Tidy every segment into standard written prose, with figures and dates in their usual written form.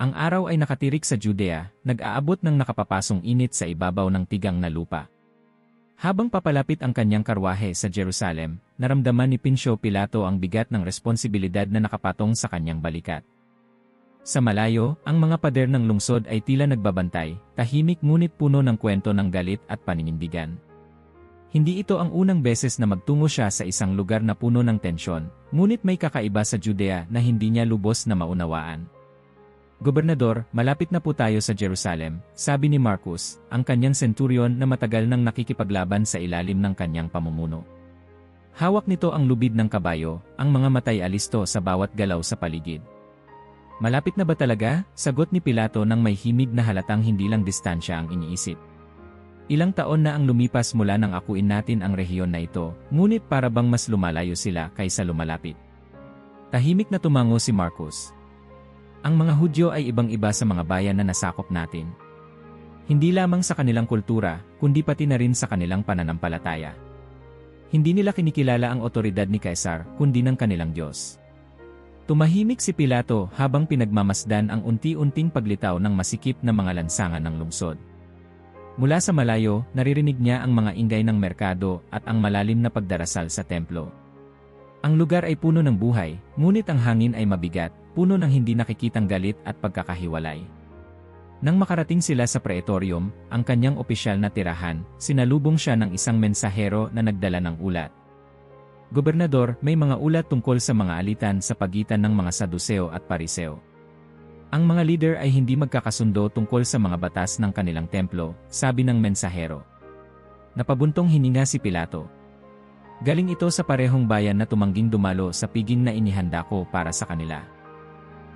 Ang araw ay nakatirik sa Judea, nag-aabot ng nakapapasong init sa ibabaw ng tigang na lupa. Habang papalapit ang kanyang karwahe sa Jerusalem, naramdaman ni Poncio Pilato ang bigat ng responsibilidad na nakapatong sa kanyang balikat. Sa malayo, ang mga pader ng lungsod ay tila nagbabantay, tahimik ngunit puno ng kwento ng galit at paninindigan. Hindi ito ang unang beses na magtungo siya sa isang lugar na puno ng tensyon, ngunit may kakaiba sa Judea na hindi niya lubos na maunawaan. Gobernador, malapit na po tayo sa Jerusalem, sabi ni Marcus, ang kanyang centurion na matagal nang nakikipaglaban sa ilalim ng kanyang pamumuno. Hawak nito ang lubid ng kabayo, ang mga matay alisto sa bawat galaw sa paligid. Malapit na ba talaga? Sagot ni Pilato nang may himig na halatang hindi lang distansya ang iniisip. Ilang taon na ang lumipas mula nang akuin natin ang rehiyon na ito, ngunit para bang mas lumalayo sila kaysa lumalapit. Tahimik na tumango si Marcus. Ang mga Hudyo ay ibang-iba sa mga bayan na nasakop natin. Hindi lamang sa kanilang kultura, kundi pati na rin sa kanilang pananampalataya. Hindi nila kinikilala ang otoridad ni Caesar, kundi ng kanilang Diyos. Tumahimik si Pilato habang pinagmamasdan ang unti-unting paglitaw ng masikip na mga lansangan ng lungsod. Mula sa malayo, naririnig niya ang mga ingay ng merkado at ang malalim na pagdarasal sa templo. Ang lugar ay puno ng buhay, ngunit ang hangin ay mabigat, puno ng hindi nakikitang galit at pagkakahiwalay. Nang makarating sila sa Praetorium, ang kanyang opisyal na tirahan, sinalubong siya ng isang mensahero na nagdala ng ulat. Gobernador, may mga ulat tungkol sa mga alitan sa pagitan ng mga Saduseo at Pariseo. Ang mga leader ay hindi magkakasundo tungkol sa mga batas ng kanilang templo, sabi ng mensahero. Napabuntong hininga si Pilato. Galing ito sa parehong bayan na tumangging dumalo sa piging na inihanda ko para sa kanila.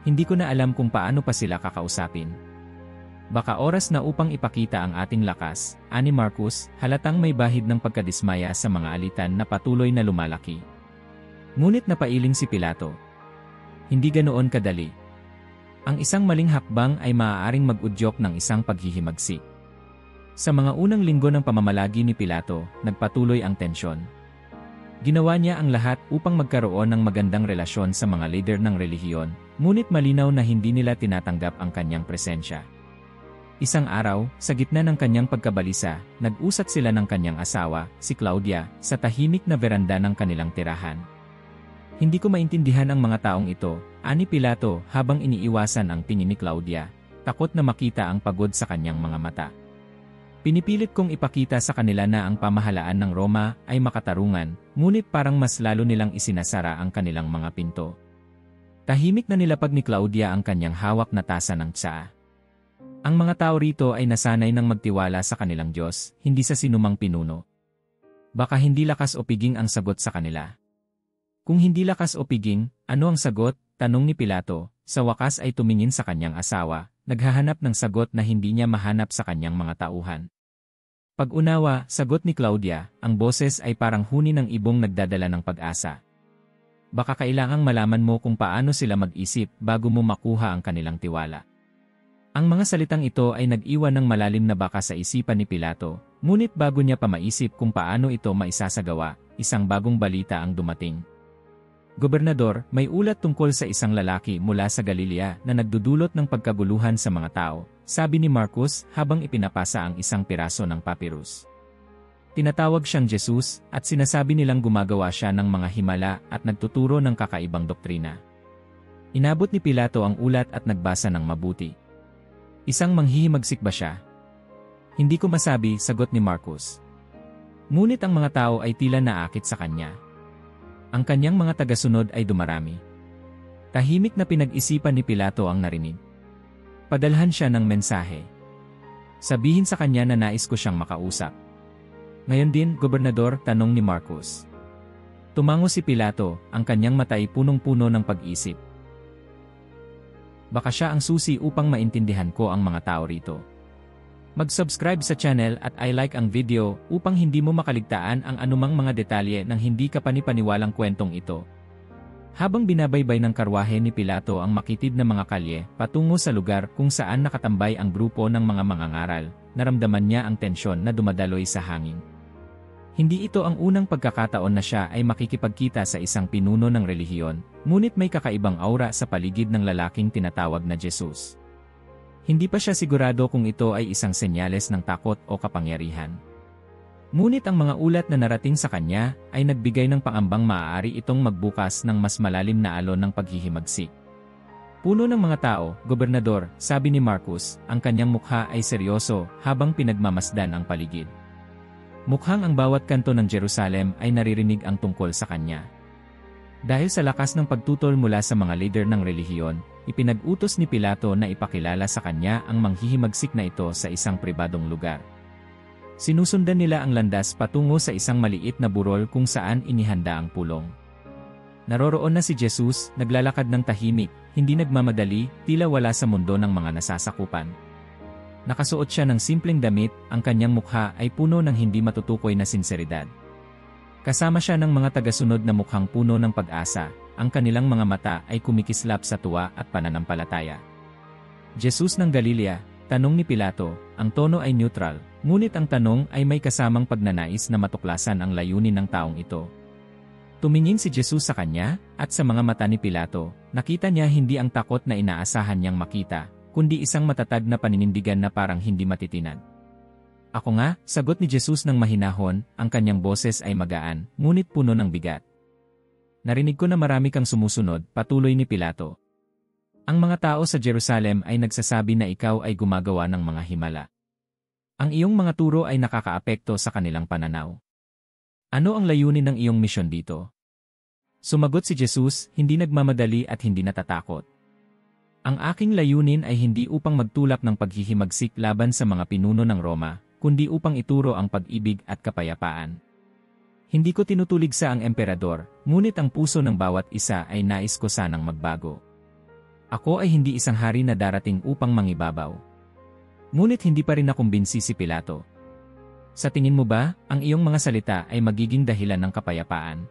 Hindi ko na alam kung paano pa sila kakausapin. Baka oras na upang ipakita ang ating lakas, ani Marcus, halatang may bahid ng pagkadismaya sa mga alitan na patuloy na lumalaki. Ngunit napailing si Pilato. Hindi ganoon kadali. Ang isang maling hakbang ay maaaring mag-udyok ng isang paghihimagsik. Sa mga unang linggo ng pamamalagi ni Pilato, nagpatuloy ang tensyon. Ginawa niya ang lahat upang magkaroon ng magandang relasyon sa mga leader ng relihiyon, ngunit malinaw na hindi nila tinatanggap ang kanyang presensya. Isang araw, sa gitna ng kanyang pagkabalisa, nag-usat sila ng kanyang asawa, si Claudia, sa tahimik na veranda ng kanilang tirahan. Hindi ko maintindihan ang mga taong ito, ani Pilato habang iniiwasan ang tingin ni Claudia, takot na makita ang pagod sa kanyang mga mata. Pinipilit kong ipakita sa kanila na ang pamahalaan ng Roma ay makatarungan, ngunit parang mas lalo nilang isinasara ang kanilang mga pinto. Tahimik na nilapag ni Claudia ang kanyang hawak na tasa ng tsaa. Ang mga tao rito ay nasanay ng magtiwala sa kanilang Diyos, hindi sa sinumang pinuno. Baka hindi lakas o piging ang sagot sa kanila. Kung hindi lakas o piging, ano ang sagot? Tanong ni Pilato. Sa wakas ay tumingin sa kanyang asawa, naghahanap ng sagot na hindi niya mahanap sa kanyang mga tauhan. Pag-unawa, sagot ni Claudia, ang boses ay parang huni ng ibong nagdadala ng pag-asa. Baka kailangang malaman mo kung paano sila mag-isip bago mo makuha ang kanilang tiwala. Ang mga salitang ito ay nag-iwan ng malalim na baka sa isipan ni Pilato, ngunit bago niya pa maisip kung paano ito maisasagawa, isang bagong balita ang dumating. Gobernador, may ulat tungkol sa isang lalaki mula sa Galilea na nagdudulot ng pagkaguluhan sa mga tao, sabi ni Marcus habang ipinapasa ang isang piraso ng papyrus. Tinatawag siyang Jesus at sinasabi nilang gumagawa siya ng mga himala at nagtuturo ng kakaibang doktrina. Inabot ni Pilato ang ulat at nagbasa ng mabuti. Isang manghihimagsik ba siya? Hindi ko masabi, sagot ni Marcus. Ngunit ang mga tao ay tila naakit sa kanya. Ang kanyang mga tagasunod ay dumarami. Tahimik na pinag-isipan ni Pilato ang narinig. Padalhan siya ng mensahe. Sabihin sa kanya na nais ko siyang makausap. Ngayon din, Gobernador, tanong ni Marcus. Tumango si Pilato, ang kanyang mata ay punong-puno ng pag-isip. Baka siya ang susi upang maintindihan ko ang mga tao rito. Mag-subscribe sa channel at i-like ang video upang hindi mo makaligtaan ang anumang mga detalye ng hindi kapanipaniwalang kwentong ito. Habang binabaybay ng karwahe ni Pilato ang makitid na mga kalye patungo sa lugar kung saan nakatambay ang grupo ng mga mangangaral, naramdaman niya ang tensyon na dumadaloy sa hangin. Hindi ito ang unang pagkakataon na siya ay makikipagkita sa isang pinuno ng relihiyon, ngunit may kakaibang aura sa paligid ng lalaking tinatawag na Jesus. Hindi pa siya sigurado kung ito ay isang senyales ng takot o kapangyarihan. Ngunit ang mga ulat na narating sa kanya ay nagbigay ng pangambang maaari itong magbukas ng mas malalim na alon ng paghihimagsik. Puno ng mga tao, gobernador, sabi ni Marcus, ang kanyang mukha ay seryoso habang pinagmamasdan ang paligid. Mukhang ang bawat kanto ng Jerusalem ay naririnig ang tungkol sa kanya. Dahil sa lakas ng pagtutol mula sa mga leader ng relihiyon, ipinag-utos ni Pilato na ipakilala sa kanya ang manghihimagsik na ito sa isang pribadong lugar. Sinusundan nila ang landas patungo sa isang maliit na burol kung saan inihanda ang pulong. Naroroon na si Jesus, naglalakad ng tahimik, hindi nagmamadali, tila wala sa mundo ng mga nasasakupan. Nakasuot siya ng simpleng damit, ang kanyang mukha ay puno ng hindi matutukoy na sinseridad. Kasama siya ng mga tagasunod na mukhang puno ng pag-asa, ang kanilang mga mata ay kumikislap sa tuwa at pananampalataya. Jesus ng Galilea, tanong ni Pilato, ang tono ay neutral, ngunit ang tanong ay may kasamang pagnanais na matuklasan ang layunin ng taong ito. Tumingin si Jesus sa kanya, at sa mga mata ni Pilato, nakita niya hindi ang takot na inaasahan niyang makita, kundi isang matatag na paninindigan na parang hindi matitinag. Ako nga, sagot ni Jesus ng mahinahon, ang kanyang boses ay magaan, ngunit puno ng bigat. Narinig ko na marami kang sumusunod, patuloy ni Pilato. Ang mga tao sa Jerusalem ay nagsasabi na ikaw ay gumagawa ng mga himala. Ang iyong mga turo ay nakakaapekto sa kanilang pananaw. Ano ang layunin ng iyong misyon dito? Sumagot si Jesus, hindi nagmamadali at hindi natatakot. Ang aking layunin ay hindi upang magtulak ng paghihimagsik laban sa mga pinuno ng Roma, kundi upang ituro ang pag-ibig at kapayapaan. Hindi ko tinutuligsa ang emperador, ngunit ang puso ng bawat isa ay nais ko sanang magbago. Ako ay hindi isang hari na darating upang mangibabaw. Ngunit hindi pa rin nakumbinsi si Pilato. Sa tingin mo ba, ang iyong mga salita ay magiging dahilan ng kapayapaan?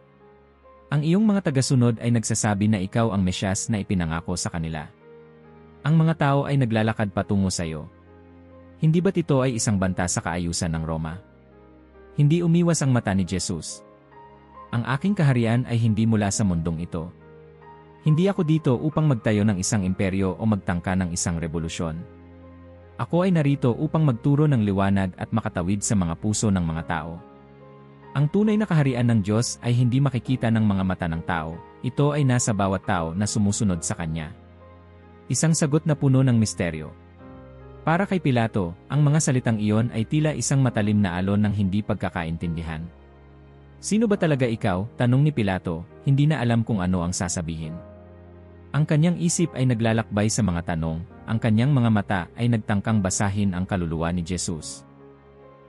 Ang iyong mga tagasunod ay nagsasabi na ikaw ang Mesyas na ipinangako sa kanila. Ang mga tao ay naglalakad patungo sa iyo. Hindi ba't ito ay isang banta sa kaayusan ng Roma? Hindi umiwas ang mata ni Jesus. Ang aking kaharian ay hindi mula sa mundong ito. Hindi ako dito upang magtayo ng isang imperyo o magtangka ng isang revolusyon. Ako ay narito upang magturo ng liwanag at makatawid sa mga puso ng mga tao. Ang tunay na kaharian ng Diyos ay hindi makikita ng mga mata ng tao, ito ay nasa bawat tao na sumusunod sa Kanya. Isang sagot na puno ng misteryo. Para kay Pilato, ang mga salitang iyon ay tila isang matalim na alon ng hindi pagkakaintindihan. Sino ba talaga ikaw? Tanong ni Pilato, hindi na alam kung ano ang sasabihin. Ang kanyang isip ay naglalakbay sa mga tanong, ang kanyang mga mata ay nagtangkang basahin ang kaluluwa ni Jesus.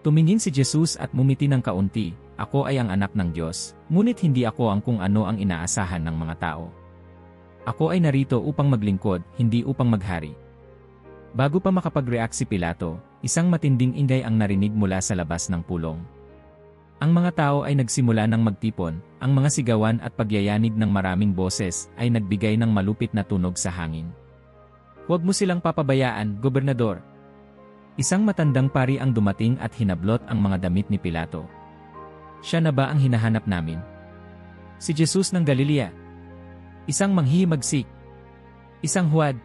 Tumingin si Jesus at mumiti ng kaunti, ako ay ang anak ng Diyos, ngunit hindi ako ang kung ano ang inaasahan ng mga tao. Ako ay narito upang maglingkod, hindi upang maghari. Bago pa makapag-react si Pilato, isang matinding ingay ang narinig mula sa labas ng pulong. Ang mga tao ay nagsimula ng magtipon, ang mga sigawan at pagyayanig ng maraming boses ay nagbigay ng malupit na tunog sa hangin. Huwag mo silang papabayaan, Gobernador. Isang matandang pari ang dumating at hinablot ang mga damit ni Pilato. Siya na ba ang hinahanap namin? Si Jesus ng Galilea. Isang manghihimagsik. Isang huwad.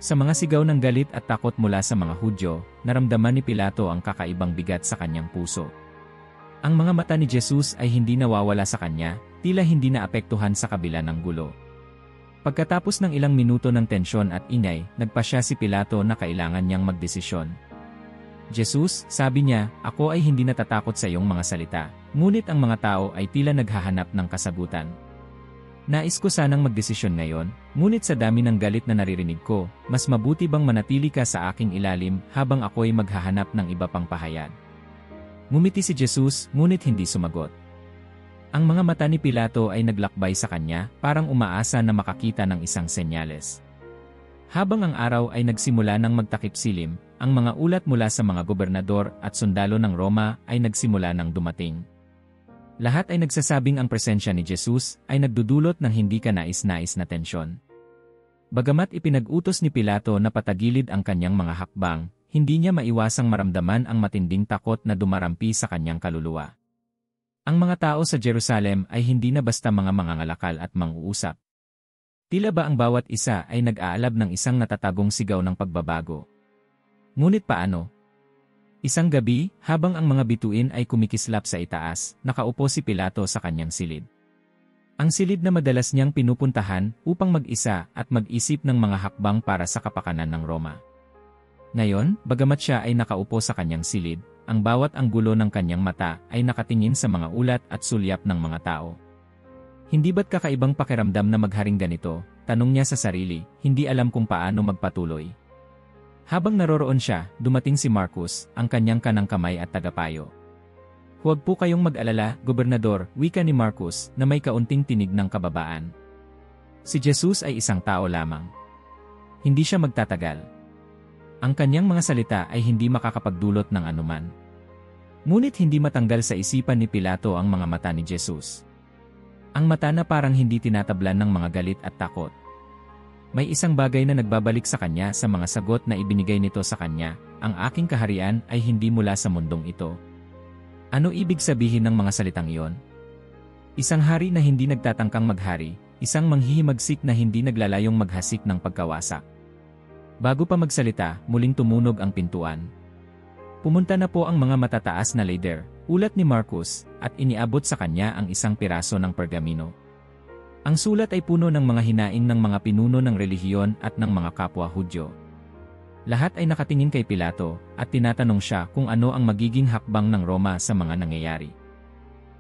Sa mga sigaw ng galit at takot mula sa mga Hudyo, naramdaman ni Pilato ang kakaibang bigat sa kanyang puso. Ang mga mata ni Jesus ay hindi nawawala sa kanya, tila hindi naapektuhan sa kabila ng gulo. Pagkatapos ng ilang minuto ng tensyon at ingay, nagpasya si Pilato na kailangan niyang magdesisyon. Jesus, sabi niya, ako ay hindi natatakot sa iyong mga salita, ngunit ang mga tao ay tila naghahanap ng kasagutan. Nais ko sanang magdesisyon ngayon, ngunit sa dami ng galit na naririnig ko, mas mabuti bang manatili ka sa aking ilalim habang ako'y maghahanap ng iba pang pahayag. Ngumiti si Jesus, ngunit hindi sumagot. Ang mga mata ni Pilato ay naglakbay sa kanya, parang umaasa na makakita ng isang senyales. Habang ang araw ay nagsimula ng magtakip silim, ang mga ulat mula sa mga gobernador at sundalo ng Roma ay nagsimula ng dumating. Lahat ay nagsasabing ang presensya ni Jesus ay nagdudulot ng hindi kanais-nais na tensyon. Bagamat ipinag-utos ni Pilato na patagilid ang kanyang mga hakbang, hindi niya maiwasang maramdaman ang matinding takot na dumarampi sa kanyang kaluluwa. Ang mga tao sa Jerusalem ay hindi na basta mga mangangalakal at mang-uusap. Tila ba ang bawat isa ay nag-aalab ng isang natatagong sigaw ng pagbabago. Ngunit paano? Isang gabi, habang ang mga bituin ay kumikislap sa itaas, nakaupo si Pilato sa kanyang silid. Ang silid na madalas niyang pinupuntahan upang mag-isa at mag-isip ng mga hakbang para sa kapakanan ng Roma. Ngayon, bagamat siya ay nakaupo sa kanyang silid, ang bawat anggulo ng kanyang mata ay nakatingin sa mga ulat at sulyap ng mga tao. Hindi ba't kakaibang pakiramdam na magharing ganito? Tanong niya sa sarili, hindi alam kung paano magpatuloy. Habang naroroon siya, dumating si Marcus, ang kanyang kanang kamay at tagapayo. Huwag po kayong mag-alala, Gobernador, wika ni Marcus na may kaunting tinig ng kababaan. Si Jesus ay isang tao lamang. Hindi siya magtatagal. Ang kanyang mga salita ay hindi makakapagdulot ng anuman. Ngunit hindi matanggal sa isipan ni Pilato ang mga mata ni Jesus. Ang mata na parang hindi tinatablan ng mga galit at takot. May isang bagay na nagbabalik sa kanya sa mga sagot na ibinigay nito sa kanya, ang aking kaharian ay hindi mula sa mundong ito. Ano ibig sabihin ng mga salitang iyon? Isang hari na hindi nagtatangkang maghari, isang manghihimagsik na hindi naglalayong maghasik ng pagkawasak. Bago pa magsalita, muling tumunog ang pintuan. Pumunta na po ang mga matataas na leader, ulat ni Marcus, at iniabot sa kanya ang isang piraso ng pergamino. Ang sulat ay puno ng mga hinaing ng mga pinuno ng relihiyon at ng mga kapwa Hudyo. Lahat ay nakatingin kay Pilato at tinatanong siya kung ano ang magiging hakbang ng Roma sa mga nangyayari.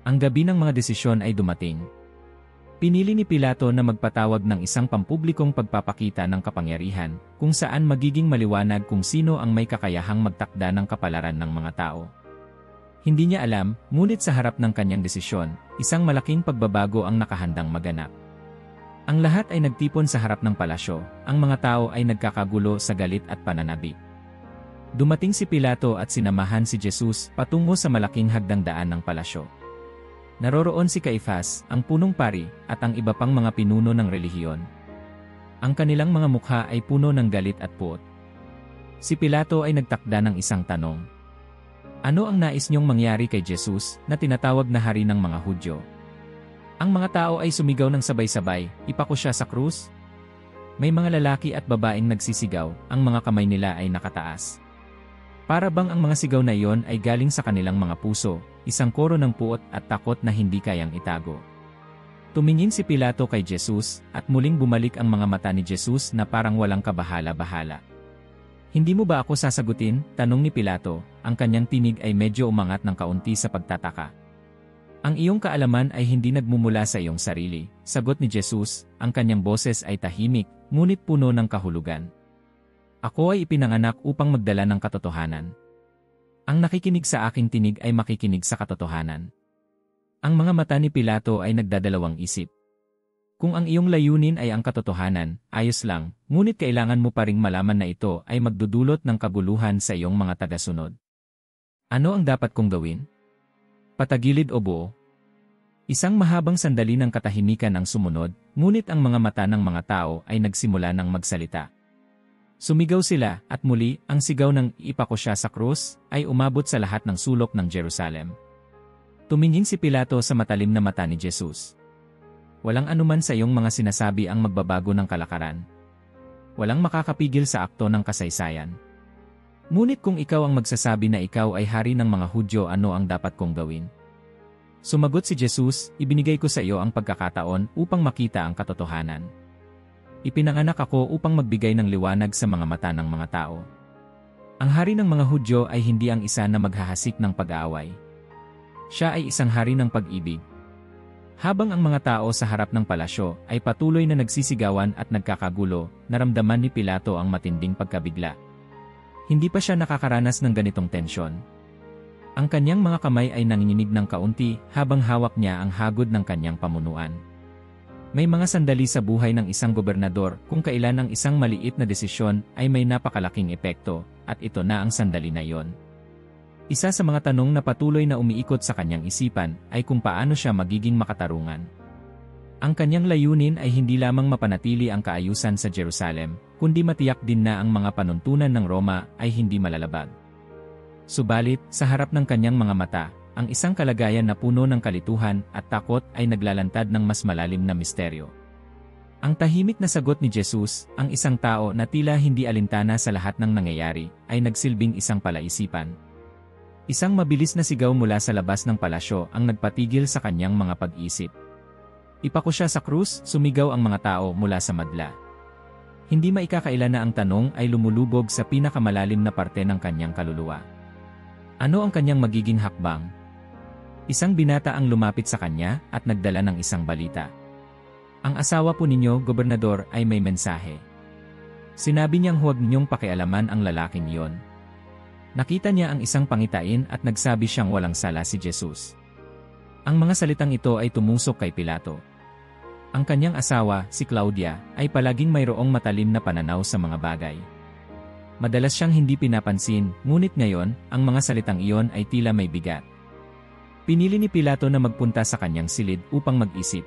Ang gabi ng mga desisyon ay dumating. Pinili ni Pilato na magpatawag ng isang pampublikong pagpapakita ng kapangyarihan kung saan magiging maliwanag kung sino ang may kakayahang magtakda ng kapalaran ng mga tao. Hindi niya alam, ngunit sa harap ng kanyang desisyon, isang malaking pagbabago ang nakahandang maganap. Ang lahat ay nagtipon sa harap ng palasyo, ang mga tao ay nagkakagulo sa galit at pananabik. Dumating si Pilato at sinamahan si Jesus patungo sa malaking hagdangdaan ng palasyo. Naroroon si Caifás, ang punong pari, at ang iba pang mga pinuno ng relihiyon. Ang kanilang mga mukha ay puno ng galit at puot. Si Pilato ay nagtakda ng isang tanong. Ano ang nais niyong mangyari kay Jesus na tinatawag na hari ng mga Hudyo? Ang mga tao ay sumigaw ng sabay-sabay, ipako siya sa krus? May mga lalaki at babaeng nagsisigaw, ang mga kamay nila ay nakataas. Para bang ang mga sigaw na iyon ay galing sa kanilang mga puso, isang koro ng puot at takot na hindi kayang itago. Tumingin si Pilato kay Jesus at muling bumalik ang mga mata ni Jesus na parang walang kabahala-bahala. Hindi mo ba ako sasagutin? Tanong ni Pilato, ang kanyang tinig ay medyo umangat ng kaunti sa pagtataka. Ang iyong kaalaman ay hindi nagmumula sa iyong sarili, sagot ni Jesus, ang kanyang boses ay tahimik, ngunit puno ng kahulugan. Ako ay ipinanganak upang magdala ng katotohanan. Ang nakikinig sa aking tinig ay makikinig sa katotohanan. Ang mga mata ni Pilato ay nagdadalawang isip. Kung ang iyong layunin ay ang katotohanan, ayos lang, ngunit kailangan mo pa ring malaman na ito ay magdudulot ng kaguluhan sa iyong mga tagasunod. Ano ang dapat kong gawin? Patagilid o buo? Isang mahabang sandali ng katahimikan ang sumunod, ngunit ang mga mata ng mga tao ay nagsimula ng magsalita. Sumigaw sila, at muli, ang sigaw ng ipako siya sa krus ay umabot sa lahat ng sulok ng Jerusalem. Tumingin si Pilato sa matalim na mata ni Jesus. Walang anuman sa iyong mga sinasabi ang magbabago ng kalakaran. Walang makakapigil sa akto ng kasaysayan. Ngunit kung ikaw ang magsasabi na ikaw ay hari ng mga Hudyo, ano ang dapat kong gawin? Sumagot si Jesus, ibinigay ko sa iyo ang pagkakataon upang makita ang katotohanan. Ipinanganak ako upang magbigay ng liwanag sa mga mata ng mga tao. Ang hari ng mga Hudyo ay hindi ang isa na maghahasik ng pag-aaway. Siya ay isang hari ng pag-ibig. Habang ang mga tao sa harap ng palasyo ay patuloy na nagsisigawan at nagkakagulo, naramdaman ni Pilato ang matinding pagkabigla. Hindi pa siya nakakaranas ng ganitong tensyon. Ang kanyang mga kamay ay nanginginig ng kaunti habang hawak niya ang hagod ng kanyang pamunuan. May mga sandali sa buhay ng isang gobernador kung kailan ang isang maliit na desisyon ay may napakalaking epekto, at ito na ang sandali na iyon. Isa sa mga tanong na patuloy na umiikot sa kanyang isipan ay kung paano siya magiging makatarungan. Ang kanyang layunin ay hindi lamang mapanatili ang kaayusan sa Jerusalem, kundi matiyak din na ang mga panuntunan ng Roma ay hindi malalabag. Subalit, sa harap ng kanyang mga mata, ang isang kalagayan na puno ng kalituhan at takot ay naglalantad ng mas malalim na misteryo. Ang tahimik na sagot ni Jesus, ang isang tao na tila hindi alintana sa lahat ng nangyayari, ay nagsilbing isang palaisipan. Isang mabilis na sigaw mula sa labas ng palasyo ang nagpatigil sa kanyang mga pag-isip. Ipako siya sa krus, sumigaw ang mga tao mula sa madla. Hindi maikakaila na ang tanong ay lumulubog sa pinakamalalim na parte ng kanyang kaluluwa. Ano ang kanyang magiging hakbang? Isang binata ang lumapit sa kanya at nagdala ng isang balita. Ang asawa po ninyo, gobernador, ay may mensahe. Sinabi niyang huwag ninyong pakialaman ang lalaking iyon. Nakita niya ang isang pangitain at nagsabi siyang walang sala si Jesus. Ang mga salitang ito ay tumusok kay Pilato. Ang kanyang asawa, si Claudia, ay palaging mayroong matalim na pananaw sa mga bagay. Madalas siyang hindi pinapansin, ngunit ngayon, ang mga salitang iyon ay tila may bigat. Pinili ni Pilato na magpunta sa kanyang silid upang mag-isip.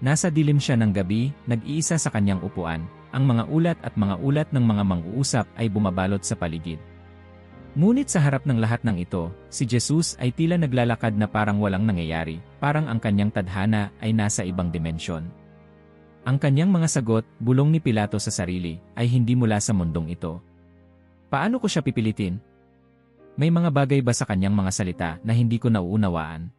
Nasa dilim siya ng gabi, nag-iisa sa kanyang upuan, ang mga ulat at mga ulat ng mga mang-uusap ay bumabalot sa paligid. Ngunit sa harap ng lahat ng ito, si Jesus ay tila naglalakad na parang walang nangyayari, parang ang kanyang tadhana ay nasa ibang dimensyon. Ang kanyang mga sagot, bulong ni Pilato sa sarili, ay hindi mula sa mundong ito. Paano ko siya pipilitin? May mga bagay ba sa kanyang mga salita na hindi ko nauunawaan?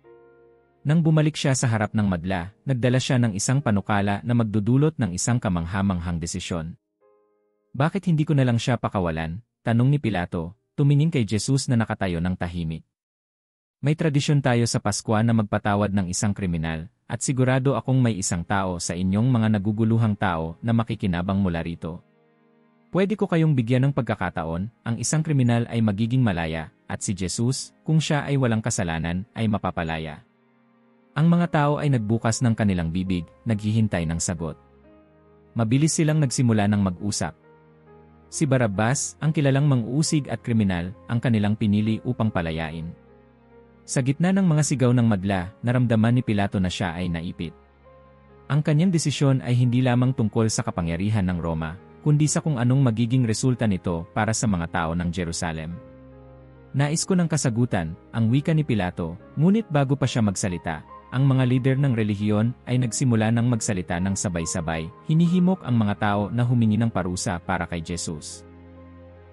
Nang bumalik siya sa harap ng madla, nagdala siya ng isang panukala na magdudulot ng isang kamanghamanghang desisyon. Bakit hindi ko na lang siya pakawalan? Tanong ni Pilato, tumingin kay Jesus na nakatayo ng tahimik. May tradisyon tayo sa Pasko na magpatawad ng isang kriminal, at sigurado akong may isang tao sa inyong mga naguguluhang tao na makikinabang mula rito. Pwede ko kayong bigyan ng pagkakataon, ang isang kriminal ay magiging malaya, at si Jesus, kung siya ay walang kasalanan, ay mapapalaya. Ang mga tao ay nagbukas ng kanilang bibig, naghihintay ng sagot. Mabilis silang nagsimula ng mag-usap. Si Barabbas, ang kilalang mang-uusig at kriminal, ang kanilang pinili upang palayain. Sa gitna ng mga sigaw ng madla, naramdaman ni Pilato na siya ay naipit. Ang kanyang desisyon ay hindi lamang tungkol sa kapangyarihan ng Roma, kundi sa kung anong magiging resulta nito para sa mga tao ng Jerusalem. Nais ko ng kasagutan, ang wika ni Pilato, ngunit bago pa siya magsalita, ang mga lider ng relihiyon ay nagsimula ng magsalita ng sabay-sabay, hinihimok ang mga tao na humingi ng parusa para kay Jesus.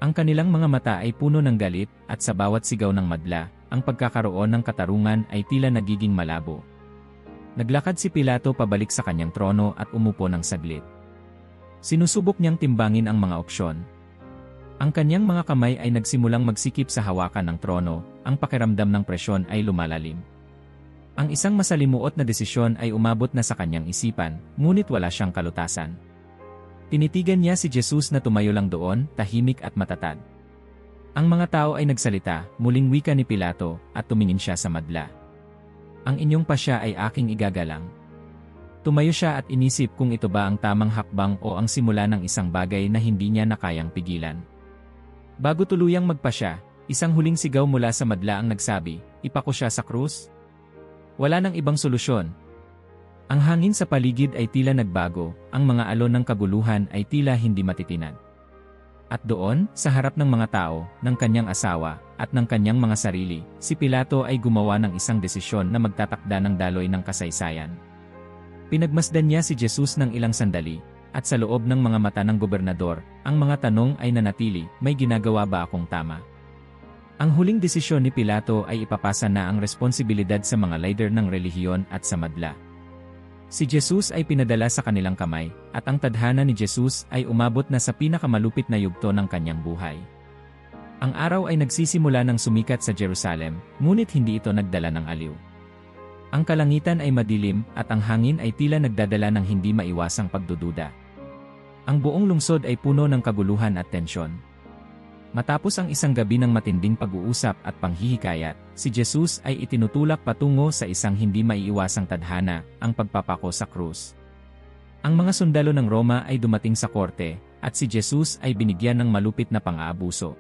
Ang kanilang mga mata ay puno ng galit, at sa bawat sigaw ng madla, ang pagkakaroon ng katarungan ay tila nagiging malabo. Naglakad si Pilato pabalik sa kanyang trono at umupo ng saglit. Sinusubok niyang timbangin ang mga opsyon. Ang kanyang mga kamay ay nagsimulang magsikip sa hawakan ng trono, ang pakiramdam ng presyon ay lumalalim. Ang isang masalimuot na desisyon ay umabot na sa kanyang isipan, ngunit wala siyang kalutasan. Tinitigan niya si Jesus na tumayo lang doon, tahimik at matatag. Ang mga tao ay nagsalita, muling wika ni Pilato, at tumingin siya sa madla. Ang inyong pasya ay aking igagalang. Tumayo siya at inisip kung ito ba ang tamang hakbang o ang simula ng isang bagay na hindi niya na kayang pigilan. Bago tuluyang magpasya, isang huling sigaw mula sa madla ang nagsabi, ipako siya sa krus? Wala nang ibang solusyon. Ang hangin sa paligid ay tila nagbago, ang mga alon ng kaguluhan ay tila hindi matitinag. At doon, sa harap ng mga tao, ng kanyang asawa, at ng kanyang mga sarili, si Pilato ay gumawa ng isang desisyon na magtatakda ng daloy ng kasaysayan. Pinagmasdan niya si Jesus ng ilang sandali, at sa loob ng mga mata ng gobernador, ang mga tanong ay nanatili, may ginagawa ba akong tama? Ang huling desisyon ni Pilato ay ipapasa na ang responsibilidad sa mga leader ng relihiyon at sa madla. Si Jesus ay pinadala sa kanilang kamay, at ang tadhana ni Jesus ay umabot na sa pinakamalupit na yugto ng kanyang buhay. Ang araw ay nagsisimula ng sumikat sa Jerusalem, ngunit hindi ito nagdala ng aliw. Ang kalangitan ay madilim, at ang hangin ay tila nagdadala ng hindi maiwasang pagdududa. Ang buong lungsod ay puno ng kaguluhan at tensyon. Matapos ang isang gabi ng matinding pag-uusap at panghihikayat, si Jesus ay itinutulak patungo sa isang hindi maiiwasang tadhana, ang pagpapako sa krus. Ang mga sundalo ng Roma ay dumating sa korte, at si Jesus ay binigyan ng malupit na pang-aabuso.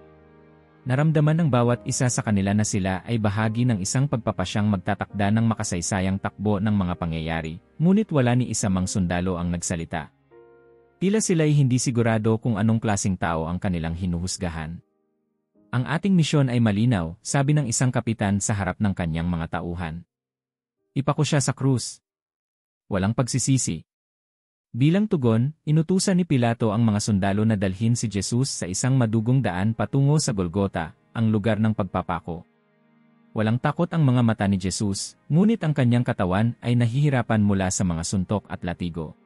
Naramdaman ng bawat isa sa kanila na sila ay bahagi ng isang pagpapasyang magtatakda ng makasaysayang takbo ng mga pangyayari, ngunit wala ni isa mang sundalo ang nagsalita. Tila sila'y hindi sigurado kung anong klaseng tao ang kanilang hinuhusgahan. Ang ating misyon ay malinaw, sabi ng isang kapitan sa harap ng kanyang mga tauhan. Ipako siya sa krus. Walang pagsisisi. Bilang tugon, inutusan ni Pilato ang mga sundalo na dalhin si Jesus sa isang madugong daan patungo sa Golgota, ang lugar ng pagpapako. Walang takot ang mga mata ni Jesus, ngunit ang kanyang katawan ay nahihirapan mula sa mga suntok at latigo.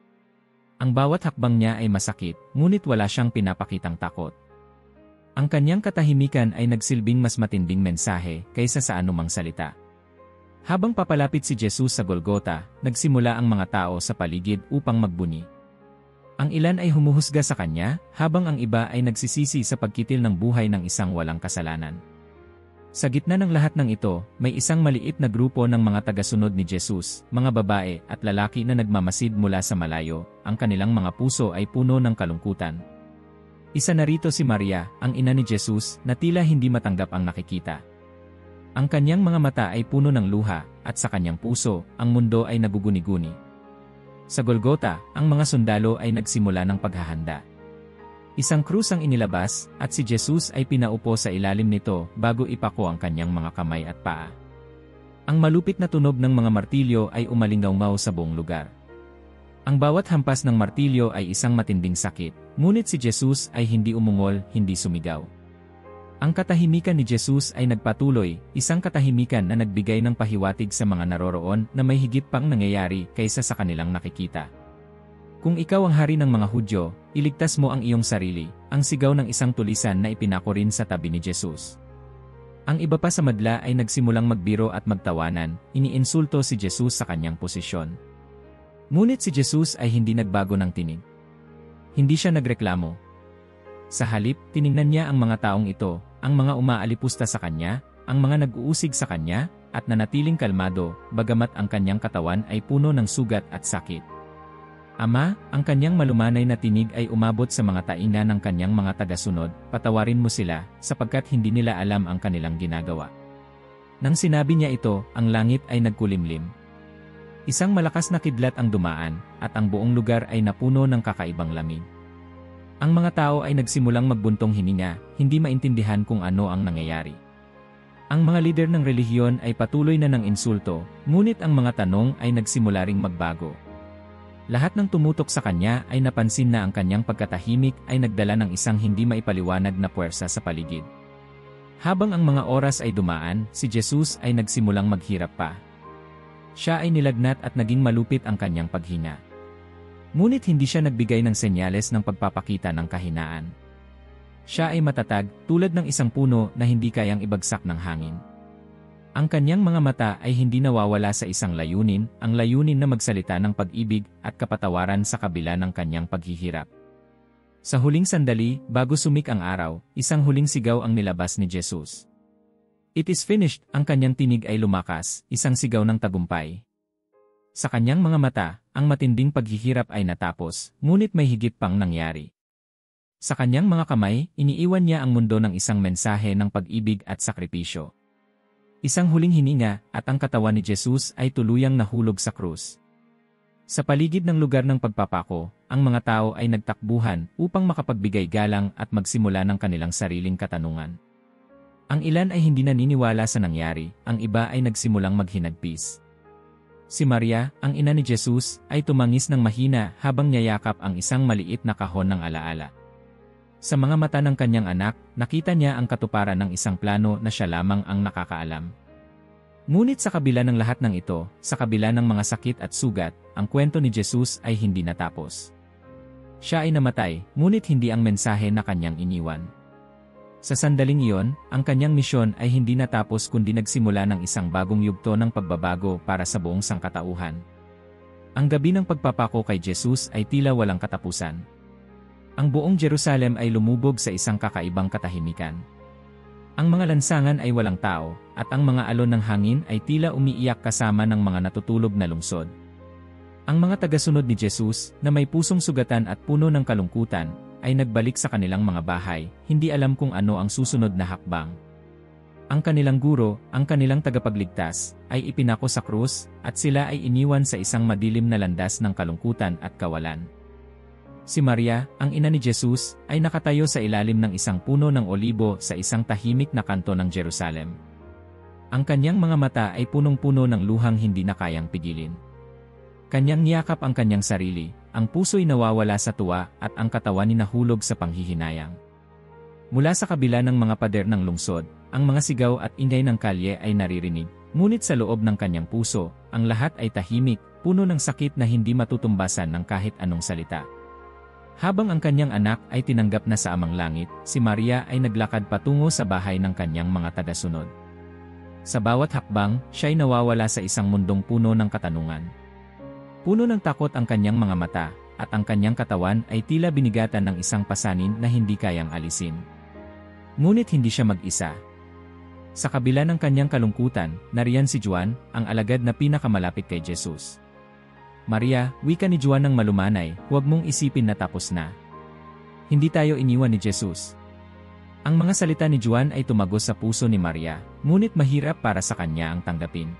Ang bawat hakbang niya ay masakit, ngunit wala siyang pinapakitang takot. Ang kanyang katahimikan ay nagsilbing mas matinding mensahe kaysa sa anumang salita. Habang papalapit si Jesus sa Golgota, nagsimula ang mga tao sa paligid upang magbuni. Ang ilan ay humuhusga sa kanya, habang ang iba ay nagsisisi sa pagkitil ng buhay ng isang walang kasalanan. Sa gitna ng lahat ng ito, may isang maliit na grupo ng mga tagasunod ni Jesus, mga babae at lalaki na nagmamasid mula sa malayo, ang kanilang mga puso ay puno ng kalungkutan. Isa na rito si Maria, ang ina ni Jesus, na tila hindi matanggap ang nakikita. Ang kanyang mga mata ay puno ng luha, at sa kanyang puso, ang mundo ay naguguni-guni. Sa Golgota, ang mga sundalo ay nagsimula ng paghahanda. Isang krus ang inilabas, at si Jesus ay pinaupo sa ilalim nito bago ipako ang kanyang mga kamay at paa. Ang malupit na tunog ng mga martilyo ay umalingaw sa buong lugar. Ang bawat hampas ng martilyo ay isang matinding sakit, ngunit si Jesus ay hindi umungol, hindi sumigaw. Ang katahimikan ni Jesus ay nagpatuloy, isang katahimikan na nagbigay ng pahiwatig sa mga naroroon na may higit pang nangyayari kaysa sa kanilang nakikita. Kung ikaw ang hari ng mga Hudyo, iligtas mo ang iyong sarili, ang sigaw ng isang tulisan na ipinako rin sa tabi ni Jesus. Ang iba pa sa madla ay nagsimulang magbiro at magtawanan, iniinsulto si Jesus sa kanyang posisyon. Ngunit si Jesus ay hindi nagbago ng tinig. Hindi siya nagreklamo. Sa halip, tiningnan niya ang mga taong ito, ang mga umaalipusta sa kanya, ang mga nag-uusig sa kanya, at nanatiling kalmado, bagamat ang kanyang katawan ay puno ng sugat at sakit. Ama, ang kanyang malumanay na tinig ay umabot sa mga tainga ng kanyang mga tagasunod, patawarin mo sila, sapagkat hindi nila alam ang kanilang ginagawa. Nang sinabi niya ito, ang langit ay nagkulimlim. Isang malakas na kidlat ang dumaan, at ang buong lugar ay napuno ng kakaibang lamig. Ang mga tao ay nagsimulang magbuntong hininga, hindi maintindihan kung ano ang nangyayari. Ang mga lider ng relihiyon ay patuloy na ng insulto, ngunit ang mga tanong ay nagsimula ring magbago. Lahat ng tumutok sa kanya ay napansin na ang kanyang pagkatahimik ay nagdala ng isang hindi maipaliwanag na puwersa sa paligid. Habang ang mga oras ay dumaan, si Jesus ay nagsimulang maghirap pa. Siya ay nilagnat at naging malupit ang kanyang paghinga. Ngunit hindi siya nagbigay ng senyales ng pagpapakita ng kahinaan. Siya ay matatag, tulad ng isang puno na hindi kayang ibagsak ng hangin. Ang kanyang mga mata ay hindi nawawala sa isang layunin, ang layunin na magsalita ng pag-ibig at kapatawaran sa kabila ng kanyang paghihirap. Sa huling sandali, bago sumik ang araw, isang huling sigaw ang nilabas ni Jesus. It is finished, ang kanyang tinig ay lumakas, isang sigaw ng tagumpay. Sa kanyang mga mata, ang matinding paghihirap ay natapos, ngunit may higit pang nangyari. Sa kanyang mga kamay, iniiwan niya ang mundo ng isang mensahe ng pag-ibig at sakripisyo. Isang huling hininga, at ang katawan ni Jesus ay tuluyang nahulog sa krus. Sa paligid ng lugar ng pagpapako, ang mga tao ay nagtakbuhan upang makapagbigay galang at magsimula ng kanilang sariling katanungan. Ang ilan ay hindi naniniwala sa nangyari, ang iba ay nagsimulang maghinagpis. Si Maria, ang ina ni Jesus, ay tumangis ng mahina habang niyayakap ang isang maliit na kahon ng alaala. Sa mga mata ng kanyang anak, nakita niya ang katuparan ng isang plano na siya lamang ang nakakaalam. Ngunit sa kabila ng lahat ng ito, sa kabila ng mga sakit at sugat, ang kwento ni Jesus ay hindi natapos. Siya ay namatay, ngunit hindi ang mensahe na kanyang iniwan. Sa sandaling iyon, ang kanyang misyon ay hindi natapos kundi nagsimula ng isang bagong yugto ng pagbabago para sa buong sangkatauhan. Ang gabi ng pagpapako kay Jesus ay tila walang katapusan. Ang buong Jerusalem ay lumubog sa isang kakaibang katahimikan. Ang mga lansangan ay walang tao, at ang mga alon ng hangin ay tila umiiyak kasama ng mga natutulog na lungsod. Ang mga tagasunod ni Jesus, na may pusong sugatan at puno ng kalungkutan, ay nagbalik sa kanilang mga bahay, hindi alam kung ano ang susunod na hakbang. Ang kanilang guro, ang kanilang tagapagligtas, ay ipinako sa krus, at sila ay iniwan sa isang madilim na landas ng kalungkutan at kawalan. Si Maria, ang ina ni Jesus, ay nakatayo sa ilalim ng isang puno ng olibo sa isang tahimik na kanto ng Jerusalem. Ang kanyang mga mata ay punong-puno ng luhang hindi na kayang pigilin. Kanyang niyakap ang kanyang sarili, ang puso'y nawawala sa tuwa at ang katawan ay nahulog sa panghihinayang. Mula sa kabila ng mga pader ng lungsod, ang mga sigaw at ingay ng kalye ay naririnig, ngunit sa loob ng kanyang puso, ang lahat ay tahimik, puno ng sakit na hindi matutumbasan ng kahit anong salita. Habang ang kanyang anak ay tinanggap na sa amang langit, si Maria ay naglakad patungo sa bahay ng kanyang mga tagasunod. Sa bawat hakbang, siya'y nawawala sa isang mundong puno ng katanungan. Puno ng takot ang kanyang mga mata, at ang kanyang katawan ay tila binigatan ng isang pasanin na hindi kayang alisin. Ngunit hindi siya mag-isa. Sa kabila ng kanyang kalungkutan, nariyan si Juan, ang alagad na pinakamalapit kay Jesus. Maria, wika ni Juan ng malumanay, huwag mong isipin na tapos na. Hindi tayo iniwan ni Jesus. Ang mga salita ni Juan ay tumagos sa puso ni Maria, ngunit mahirap para sa kanya ang tanggapin.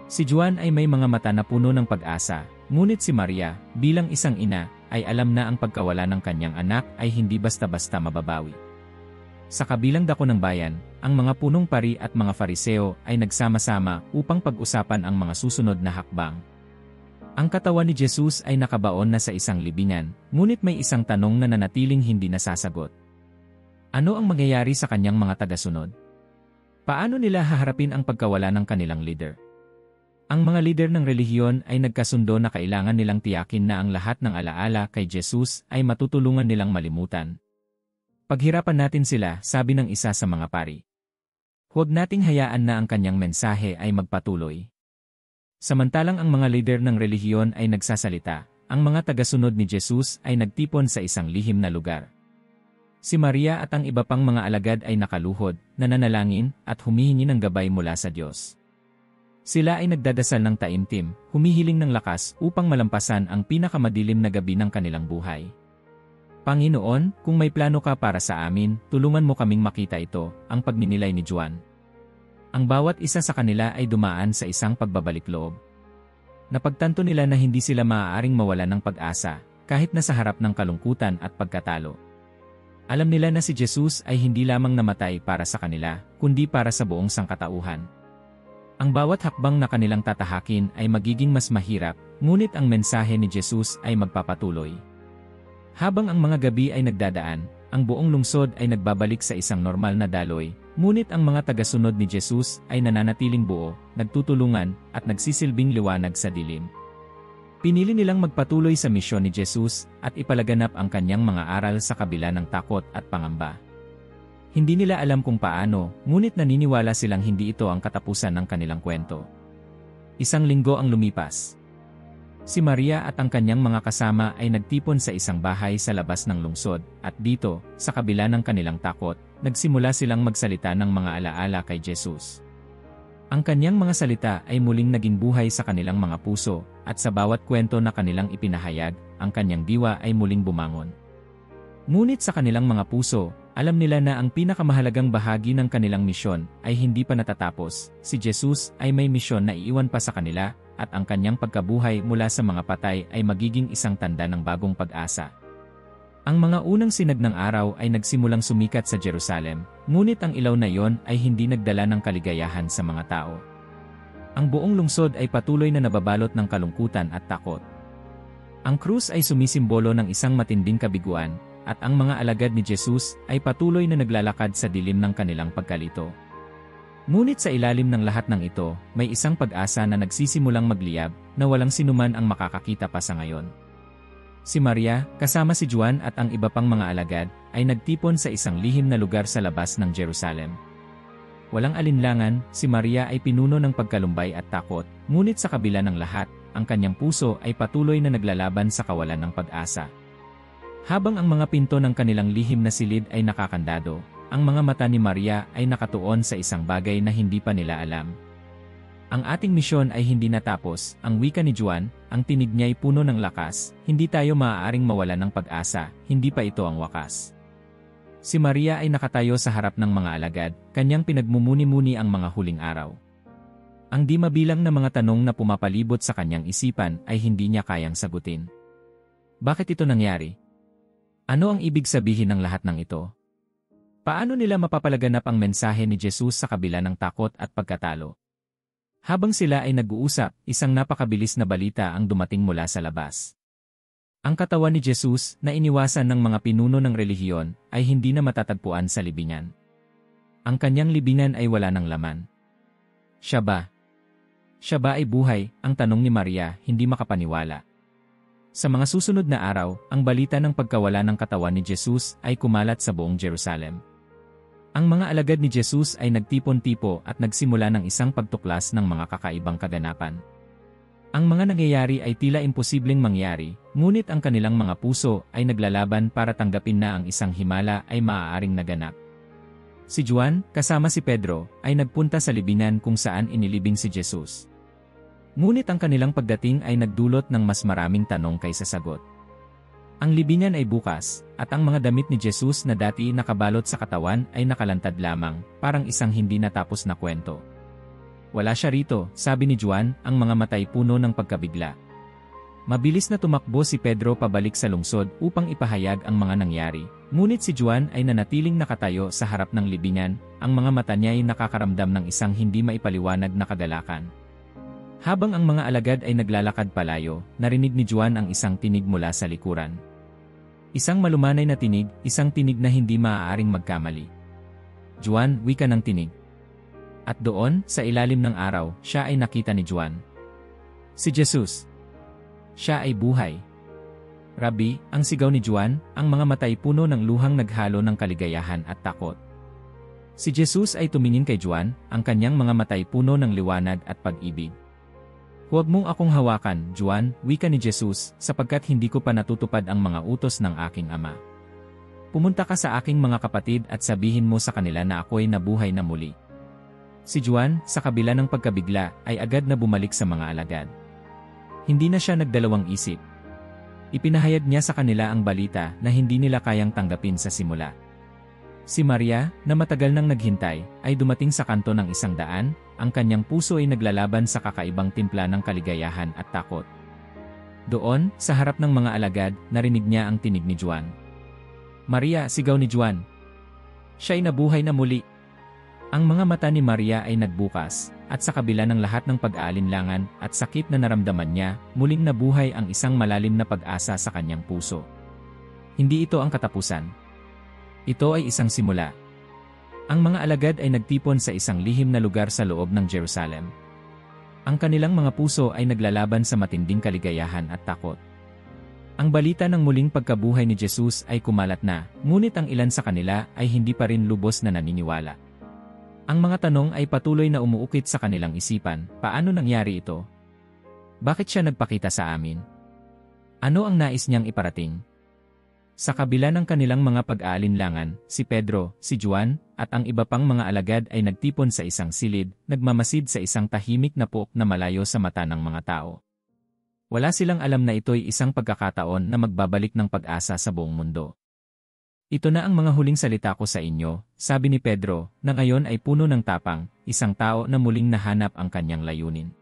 Si Juan ay may mga mata na puno ng pag-asa, ngunit si Maria, bilang isang ina, ay alam na ang pagkawala ng kanyang anak ay hindi basta-basta mababawi. Sa kabilang dako ng bayan, ang mga punong pari at mga Fariseo ay nagsama-sama upang pag-usapan ang mga susunod na hakbang. Ang katawan ni Jesus ay nakabaon na sa isang libingan, ngunit may isang tanong na nanatiling hindi nasasagot. Ano ang mangyayari sa kanyang mga tagasunod? Paano nila haharapin ang pagkawala ng kanilang leader? Ang mga lider ng relihiyon ay nagkasundo na kailangan nilang tiyakin na ang lahat ng alaala kay Jesus ay matutulungan nilang malimutan. Paghirapan natin sila, sabi ng isa sa mga pari. Huwag nating hayaan na ang kanyang mensahe ay magpatuloy. Samantalang ang mga lider ng relihiyon ay nagsasalita, ang mga tagasunod ni Jesus ay nagtipon sa isang lihim na lugar. Si Maria at ang iba pang mga alagad ay nakaluhod, nananalangin, at humihingi ng gabay mula sa Diyos. Sila ay nagdadasal ng taimtim, humihiling ng lakas upang malampasan ang pinakamadilim na gabi ng kanilang buhay. Panginoon, kung may plano ka para sa amin, tulungan mo kaming makita ito, ang pagninilay ni Juan. Ang bawat isa sa kanila ay dumaan sa isang pagbabalik loob. Napagtanto nila na hindi sila maaaring mawalan ng pag-asa, kahit na sa harap ng kalungkutan at pagkatalo. Alam nila na si Jesus ay hindi lamang namatay para sa kanila, kundi para sa buong sangkatauhan. Ang bawat hakbang na kanilang tatahakin ay magiging mas mahirap, ngunit ang mensahe ni Jesus ay magpapatuloy. Habang ang mga gabi ay nagdadaan, ang buong lungsod ay nagbabalik sa isang normal na daloy, ngunit ang mga tagasunod ni Jesus ay nananatiling buo, nagtutulungan, at nagsisilbing liwanag sa dilim. Pinili nilang magpatuloy sa misyon ni Jesus at ipalaganap ang kanyang mga aral sa kabila ng takot at pangamba. Hindi nila alam kung paano, ngunit naniniwala silang hindi ito ang katapusan ng kanilang kwento. Isang linggo ang lumipas. Si Maria at ang kanyang mga kasama ay nagtipon sa isang bahay sa labas ng lungsod, at dito, sa kabila ng kanilang takot, nagsimula silang magsalita ng mga alaala kay Jesus. Ang kanyang mga salita ay muling naging buhay sa kanilang mga puso, at sa bawat kwento na kanilang ipinahayag, ang kanyang diwa ay muling bumangon. Ngunit sa kanilang mga puso, alam nila na ang pinakamahalagang bahagi ng kanilang misyon ay hindi pa natatapos. Si Jesus ay may misyon na iiwan pa sa kanila, at ang kanyang pagkabuhay mula sa mga patay ay magiging isang tanda ng bagong pag-asa. Ang mga unang sinag ng araw ay nagsimulang sumikat sa Jerusalem, ngunit ang ilaw na iyon ay hindi nagdala ng kaligayahan sa mga tao. Ang buong lungsod ay patuloy na nababalot ng kalungkutan at takot. Ang krus ay sumisimbolo ng isang matinding kabiguan, at ang mga alagad ni Jesus ay patuloy na naglalakad sa dilim ng kanilang pagkalito. Ngunit sa ilalim ng lahat ng ito, may isang pag-asa na nagsisimulang magliyab na walang sinuman ang makakakita pa sa ngayon. Si Maria, kasama si Juan at ang iba pang mga alagad, ay nagtipon sa isang lihim na lugar sa labas ng Jerusalem. Walang alinlangan, si Maria ay pinuno ng pagkalumbay at takot, ngunit sa kabila ng lahat, ang kanyang puso ay patuloy na naglalaban sa kawalan ng pag-asa. Habang ang mga pinto ng kanilang lihim na silid ay nakakandado, ang mga mata ni Maria ay nakatuon sa isang bagay na hindi pa nila alam. Ang ating misyon ay hindi natapos, ang wika ni Juan, ang tinig niya ay puno ng lakas, hindi tayo maaaring mawalan ng pag-asa, hindi pa ito ang wakas. Si Maria ay nakatayo sa harap ng mga alagad, kanyang pinagmumuni-muni ang mga huling araw. Ang di mabilang na mga tanong na pumapalibot sa kanyang isipan ay hindi niya kayang sagutin. Bakit ito nangyari? Ano ang ibig sabihin ng lahat ng ito? Paano nila mapapalaganap ang mensahe ni Jesus sa kabila ng takot at pagkatalo? Habang sila ay nag-uusap, isang napakabilis na balita ang dumating mula sa labas. Ang katawan ni Jesus na iniwasan ng mga pinuno ng relihiyon ay hindi na matatagpuan sa libingan. Ang kanyang libingan ay wala ng laman. Siya ba? Siya ba ay buhay? Ang tanong ni Maria, hindi makapaniwala. Sa mga susunod na araw, ang balita ng pagkawala ng katawan ni Jesus ay kumalat sa buong Jerusalem. Ang mga alagad ni Jesus ay nagtipon-tipo at nagsimula ng isang pagtuklas ng mga kakaibang kaganapan. Ang mga nangyayari ay tila imposibleng mangyari, ngunit ang kanilang mga puso ay naglalaban para tanggapin na ang isang himala ay maaaring naganap. Si Juan, kasama si Pedro, ay nagpunta sa libingan kung saan inilibing si Jesus. Ngunit ang kanilang pagdating ay nagdulot ng mas maraming tanong kaysa sagot. Ang libingan ay bukas, at ang mga damit ni Jesus na dati nakabalot sa katawan ay nakalantad lamang, parang isang hindi natapos na kwento. Wala siya rito, sabi ni Juan, ang mga matay puno ng pagkabigla. Mabilis na tumakbo si Pedro pabalik sa lungsod upang ipahayag ang mga nangyari, ngunit si Juan ay nanatiling nakatayo sa harap ng libingan, ang mga mata niya ay nakakaramdam ng isang hindi maipaliwanag na kagalakan. Habang ang mga alagad ay naglalakad palayo, narinig ni Juan ang isang tinig mula sa likuran. Isang malumanay na tinig, isang tinig na hindi maaaring magkamali. Juan, wika ng tinig. At doon, sa ilalim ng araw, siya ay nakita ni Juan. Si Jesus. Siya ay buhay. Rabi, ang sigaw ni Juan, ang mga matay puno ng luhang naghalo ng kaligayahan at takot. Si Jesus ay tumingin kay Juan, ang kanyang mga matay puno ng liwanag at pag-ibig. Huwag mong akong hawakan, Juan, wika ni Jesus, sapagkat hindi ko pa natutupad ang mga utos ng aking ama. Pumunta ka sa aking mga kapatid at sabihin mo sa kanila na ako'y nabuhay na muli. Si Juan, sa kabila ng pagkabigla, ay agad na bumalik sa mga alagad. Hindi na siya nagdalawang isip. Ipinahayag niya sa kanila ang balita na hindi nila kayang tanggapin sa simula. Si Maria, na matagal nang naghintay, ay dumating sa kanto ng 100, ang kanyang puso ay naglalaban sa kakaibang timpla ng kaligayahan at takot. Doon, sa harap ng mga alagad, narinig niya ang tinig ni Juan. Maria, sigaw ni Juan. Siya'y nabuhay na muli. Ang mga mata ni Maria ay nagbukas, at sa kabila ng lahat ng pag-aalinlangan at sakit na naramdaman niya, muling nabuhay ang isang malalim na pag-asa sa kanyang puso. Hindi ito ang katapusan. Ito ay isang simula. Ang mga alagad ay nagtipon sa isang lihim na lugar sa loob ng Jerusalem. Ang kanilang mga puso ay naglalaban sa matinding kaligayahan at takot. Ang balita ng muling pagkabuhay ni Jesus ay kumalat na, ngunit ang ilan sa kanila ay hindi pa rin lubos na naniniwala. Ang mga tanong ay patuloy na umuukit sa kanilang isipan, paano nangyari ito? Bakit siya nagpakita sa amin? Ano ang nais niyang iparating? Sa kabila ng kanilang mga pag-aalinlangan, si Pedro, si Juan, at ang iba pang mga alagad ay nagtipon sa isang silid, nagmamasid sa isang tahimik na puok na malayo sa mata ng mga tao. Wala silang alam na ito'y isang pagkakataon na magbabalik ng pag-asa sa buong mundo. Ito na ang mga huling salita ko sa inyo, sabi ni Pedro, na ngayon ay puno ng tapang, isang tao na muling nahanap ang kanyang layunin.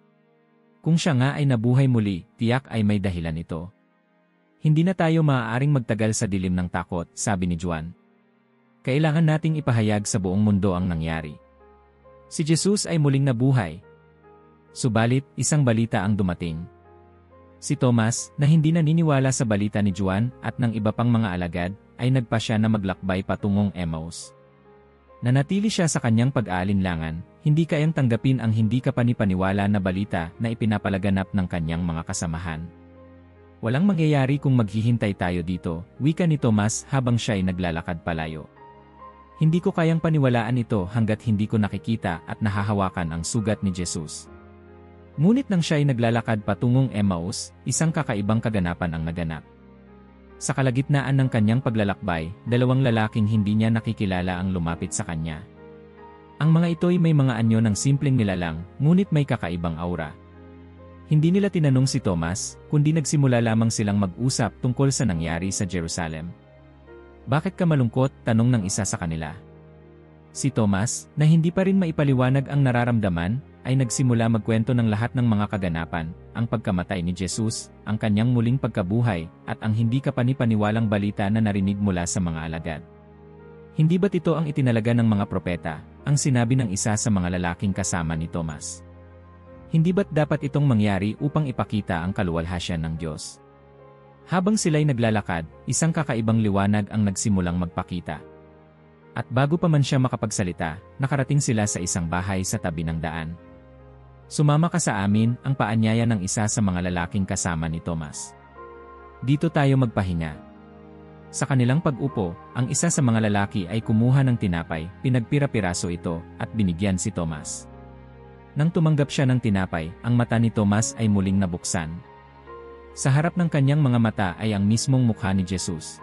Kung siya nga ay nabuhay muli, tiyak ay may dahilan ito. Hindi na tayo maaaring magtagal sa dilim ng takot, sabi ni Juan. Kailangan nating ipahayag sa buong mundo ang nangyari. Si Jesus ay muling nabuhay. Subalit, isang balita ang dumating. Si Tomas, na hindi naniniwala sa balita ni Juan at ng iba pang mga alagad, ay nagpasya na maglakbay patungong Emmaus. Nanatili siya sa kanyang pag-aalinlangan, hindi kayang tanggapin ang hindi kapanipaniwala na balita na ipinapalaganap ng kanyang mga kasamahan. Walang mangyayari kung maghihintay tayo dito, wika ni Tomas habang siya'y naglalakad palayo. Hindi ko kayang paniwalaan ito hanggat hindi ko nakikita at nahahawakan ang sugat ni Jesus. Ngunit nang siya'y naglalakad patungong Emmaus, isang kakaibang kaganapan ang naganap. Sa kalagitnaan ng kanyang paglalakbay, dalawang lalaking hindi niya nakikilala ang lumapit sa kanya. Ang mga ito'y may mga anyo ng simpleng nilalang, ngunit may kakaibang aura. Hindi nila tinanong si Tomas, kundi nagsimula lamang silang mag-usap tungkol sa nangyari sa Jerusalem. Bakit ka malungkot? Tanong ng isa sa kanila. Si Tomas, na hindi pa rin maipaliwanag ang nararamdaman, ay nagsimula magkwento ng lahat ng mga kaganapan, ang pagkamatay ni Jesus, ang kanyang muling pagkabuhay, at ang hindi kapanipaniwalang balita na narinig mula sa mga alagad. Hindi ba't ito ang itinalaga ng mga propeta, ang sinabi ng isa sa mga lalaking kasama ni Tomas? Hindi ba't dapat itong mangyari upang ipakita ang kaluwalhasyan ng Diyos? Habang sila'y naglalakad, isang kakaibang liwanag ang nagsimulang magpakita. At bago pa man siya makapagsalita, nakarating sila sa isang bahay sa tabi ng daan. "Sumama ka sa amin," ang paanyaya ng isa sa mga lalaking kasama ni Tomas. "Dito tayo magpahinga." Sa kanilang pag-upo, ang isa sa mga lalaki ay kumuha ng tinapay, pinagpira-piraso ito, at binigyan si Tomas. Nang tumanggap siya ng tinapay, ang mata ni Tomas ay muling nabuksan. Sa harap ng kanyang mga mata ay ang mismong mukha ni Jesus.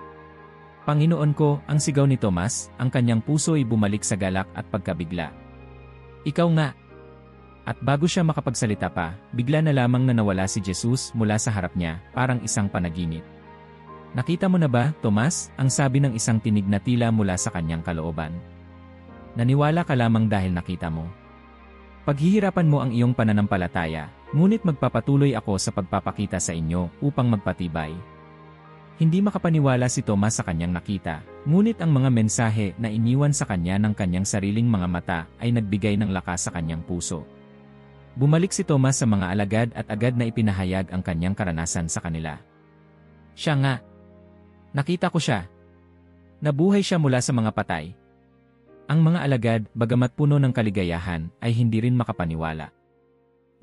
"Panginoon ko," ang sigaw ni Tomas, ang kanyang puso ay bumalik sa galak at pagkabigla. "Ikaw nga!" At bago siya makapagsalita pa, bigla na lamang na nawala si Jesus mula sa harap niya, parang isang panaginip. "Nakita mo na ba, Tomas?" ang sabi ng isang tinig na tila mula sa kanyang kalooban. "Naniwala ka lamang dahil nakita mo. Paghihirapan mo ang iyong pananampalataya, ngunit magpapatuloy ako sa pagpapakita sa inyo upang magpatibay." Hindi makapaniwala si Tomas sa kanyang nakita, ngunit ang mga mensahe na iniwan sa kanya ng kanyang sariling mga mata ay nagbigay ng lakas sa kanyang puso. Bumalik si Tomas sa mga alagad at agad na ipinahayag ang kanyang karanasan sa kanila. "Siya nga! Nakita ko siya! Nabuhay siya mula sa mga patay." Ang mga alagad, bagamat puno ng kaligayahan, ay hindi rin makapaniwala.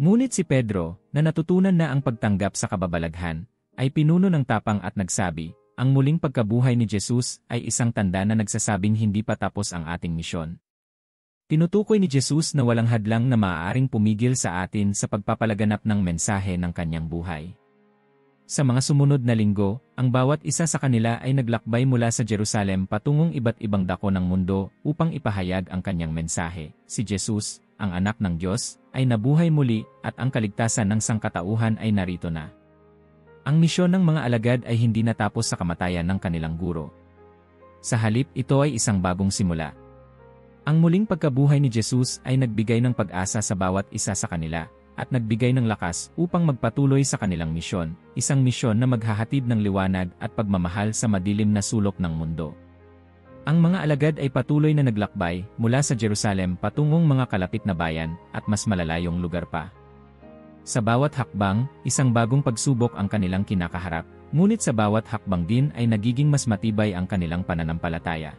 Ngunit si Pedro, na natutunan na ang pagtanggap sa kababalaghan, ay pinuno ng tapang at nagsabi, ang muling pagkabuhay ni Jesus ay isang tanda na nagsasabing hindi pa tapos ang ating misyon. Tinutukoy ni Jesus na walang hadlang na maaaring pumigil sa atin sa pagpapalaganap ng mensahe ng kanyang buhay. Sa mga sumunod na linggo, ang bawat isa sa kanila ay naglakbay mula sa Jerusalem patungong iba't ibang dako ng mundo upang ipahayag ang kanyang mensahe. Si Jesus, ang anak ng Diyos, ay nabuhay muli at ang kaligtasan ng sangkatauhan ay narito na. Ang misyon ng mga alagad ay hindi natapos sa kamatayan ng kanilang guro. Sa halip, ito ay isang bagong simula. Ang muling pagkabuhay ni Jesus ay nagbigay ng pag-asa sa bawat isa sa kanila, at nagbigay ng lakas upang magpatuloy sa kanilang misyon, isang misyon na maghahatid ng liwanag at pagmamahal sa madilim na sulok ng mundo. Ang mga alagad ay patuloy na naglakbay mula sa Jerusalem patungong mga kalapit na bayan at mas malalayong lugar pa. Sa bawat hakbang, isang bagong pagsubok ang kanilang kinakaharap, ngunit sa bawat hakbang din ay nagiging mas matibay ang kanilang pananampalataya.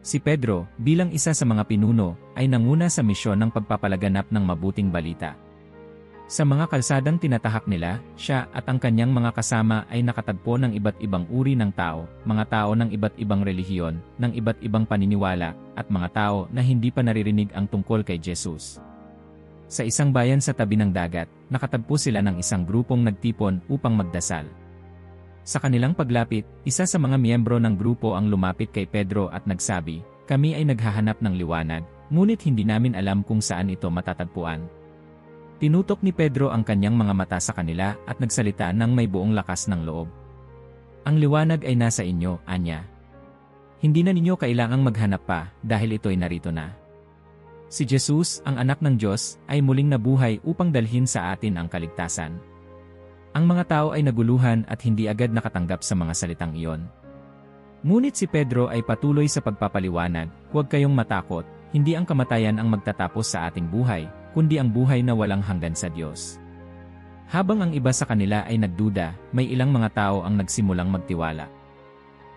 Si Pedro, bilang isa sa mga pinuno, ay nanguna sa misyon ng pagpapalaganap ng mabuting balita. Sa mga kalsadang tinatahak nila, siya at ang kanyang mga kasama ay nakatagpo ng iba't ibang uri ng tao, mga tao ng iba't ibang relihiyon, ng iba't ibang paniniwala, at mga tao na hindi pa naririnig ang tungkol kay Jesus. Sa isang bayan sa tabi ng dagat, nakatagpo sila ng isang grupong nagtipon upang magdasal. Sa kanilang paglapit, isa sa mga miyembro ng grupo ang lumapit kay Pedro at nagsabi, "Kami ay naghahanap ng liwanag, ngunit hindi namin alam kung saan ito matatagpuan." Tinutok ni Pedro ang kanyang mga mata sa kanila at nagsalita ng may buong lakas ng loob. "Ang liwanag ay nasa inyo, anya. Hindi na ninyo kailangang maghanap pa dahil ito'y narito na." Si Jesus, ang anak ng Diyos, ay muling nabuhay upang dalhin sa atin ang kaligtasan. Ang mga tao ay naguluhan at hindi agad nakatanggap sa mga salitang iyon. Ngunit si Pedro ay patuloy sa pagpapaliwanag, "Huwag kayong matakot, hindi ang kamatayan ang magtatapos sa ating buhay, kundi ang buhay na walang hanggan sa Diyos." Habang ang iba sa kanila ay nagduda, may ilang mga tao ang nagsimulang magtiwala.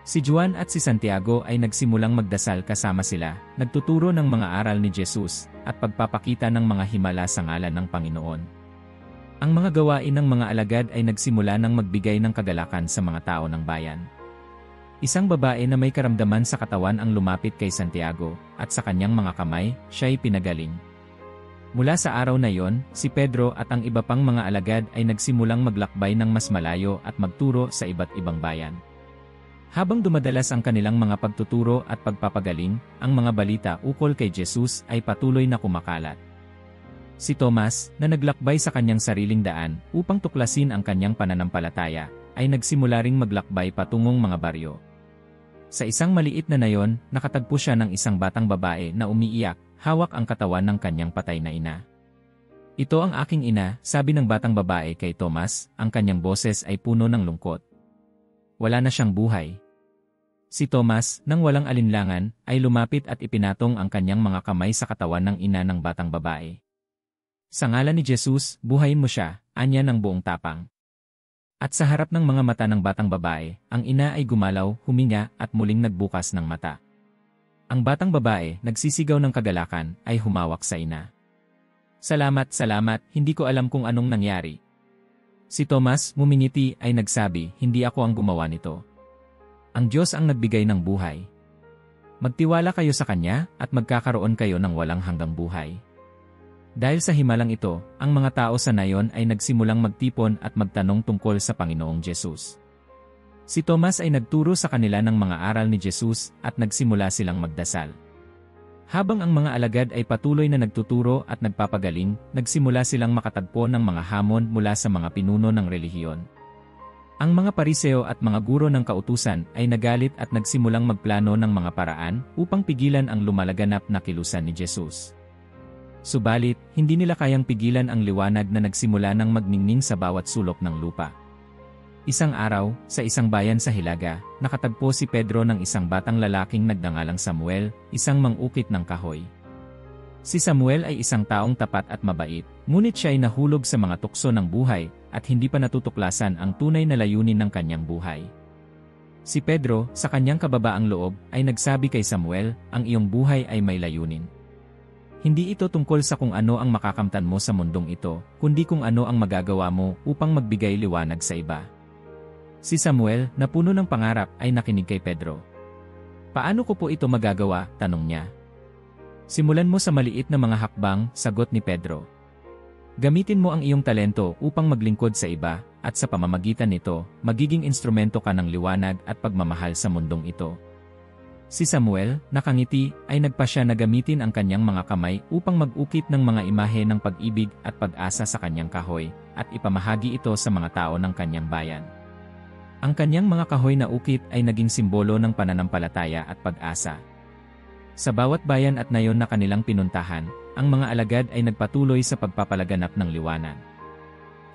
Si Juan at si Santiago ay nagsimulang magdasal kasama sila, nagtuturo ng mga aral ni Jesus, at pagpapakita ng mga himala sa ngalan ng Panginoon. Ang mga gawain ng mga alagad ay nagsimula ng magbigay ng kagalakan sa mga tao ng bayan. Isang babae na may karamdaman sa katawan ang lumapit kay Santiago, at sa kanyang mga kamay, siya'y pinagaling. Mula sa araw na iyon, si Pedro at ang iba pang mga alagad ay nagsimulang maglakbay ng mas malayo at magturo sa iba't ibang bayan. Habang dumadalas ang kanilang mga pagtuturo at pagpapagaling, ang mga balita ukol kay Jesus ay patuloy na kumakalat. Si Tomas, na naglakbay sa kanyang sariling daan upang tuklasin ang kanyang pananampalataya, ay nagsimula ring maglakbay patungong mga baryo. Sa isang maliit na nayon, nakatagpo siya ng isang batang babae na umiiyak, hawak ang katawan ng kanyang patay na ina. "Ito ang aking ina," sabi ng batang babae kay Tomas, ang kanyang boses ay puno ng lungkot. Wala na siyang buhay. Si Tomas, nang walang alinlangan, ay lumapit at ipinatong ang kanyang mga kamay sa katawan ng ina ng batang babae. "Sa ngalan ni Jesus, buhayin mo siya," anya ng buong tapang. At sa harap ng mga mata ng batang babae, ang ina ay gumalaw, huminga, at muling nagbukas ng mata. Ang batang babae, nagsisigaw ng kagalakan, ay humawak sa ina. Salamat, salamat, hindi ko alam kung anong nangyari. Si Thomas, ngumingiti, ay nagsabi, hindi ako ang gumawa nito. Ang Diyos ang nagbigay ng buhay. Magtiwala kayo sa Kanya, at magkakaroon kayo ng walang hanggang buhay. Dahil sa himalang ito, ang mga tao sa nayon ay nagsimulang magtipon at magtanong tungkol sa Panginoong Jesus. Si Thomas ay nagturo sa kanila ng mga aral ni Jesus at nagsimula silang magdasal. Habang ang mga alagad ay patuloy na nagtuturo at nagpapagaling, nagsimula silang makatagpo ng mga hamon mula sa mga pinuno ng relihiyon. Ang mga pariseo at mga guro ng kautusan ay nagalit at nagsimulang magplano ng mga paraan upang pigilan ang lumalaganap na kilusan ni Jesus. Subalit, hindi nila kayang pigilan ang liwanag na nagsimula ng magningning sa bawat sulok ng lupa. Isang araw, sa isang bayan sa Hilaga, nakatagpo si Pedro ng isang batang lalaking nagngangalang Samuel, isang mangukit ng kahoy. Si Samuel ay isang taong tapat at mabait, ngunit siya ay nahulog sa mga tukso ng buhay at hindi pa natutuklasan ang tunay na layunin ng kanyang buhay. Si Pedro, sa kanyang kababaang loob, ay nagsabi kay Samuel, ang iyong buhay ay may layunin. Hindi ito tungkol sa kung ano ang makakamtan mo sa mundong ito, kundi kung ano ang magagawa mo upang magbigay liwanag sa iba. Si Samuel, na puno ng pangarap, ay nakinig kay Pedro. Paano ko po ito magagawa? Tanong niya. Simulan mo sa maliit na mga hakbang, sagot ni Pedro. Gamitin mo ang iyong talento upang maglingkod sa iba, at sa pamamagitan nito, magiging instrumento ka ng liwanag at pagmamahal sa mundong ito. Si Samuel, nakangiti, ay nagpasya na gamitin ang kanyang mga kamay upang mag-ukit ng mga imahe ng pag-ibig at pag-asa sa kanyang kahoy, at ipamahagi ito sa mga tao ng kanyang bayan. Ang kanyang mga kahoy na ukit ay naging simbolo ng pananampalataya at pag-asa. Sa bawat bayan at nayon na kanilang pinuntahan, ang mga alagad ay nagpatuloy sa pagpapalaganap ng liwanag.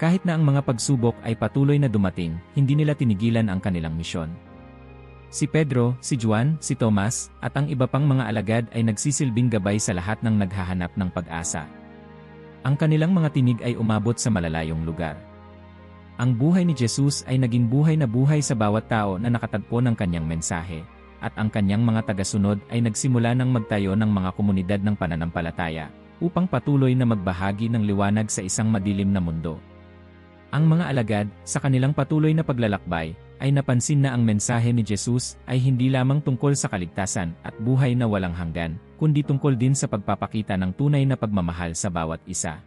Kahit na ang mga pagsubok ay patuloy na dumating, hindi nila tinigilan ang kanilang misyon. Si Pedro, si Juan, si Tomas, at ang iba pang mga alagad ay nagsisilbing gabay sa lahat ng naghahanap ng pag-asa. Ang kanilang mga tinig ay umabot sa malalayong lugar. Ang buhay ni Jesus ay naging buhay na buhay sa bawat tao na nakatagpo ng kanyang mensahe, at ang kanyang mga tagasunod ay nagsimula ng magtayo ng mga komunidad ng pananampalataya, upang patuloy na magbahagi ng liwanag sa isang madilim na mundo. Ang mga alagad, sa kanilang patuloy na paglalakbay, ay napansin na ang mensahe ni Jesus ay hindi lamang tungkol sa kaligtasan at buhay na walang hanggan, kundi tungkol din sa pagpapakita ng tunay na pagmamahal sa bawat isa.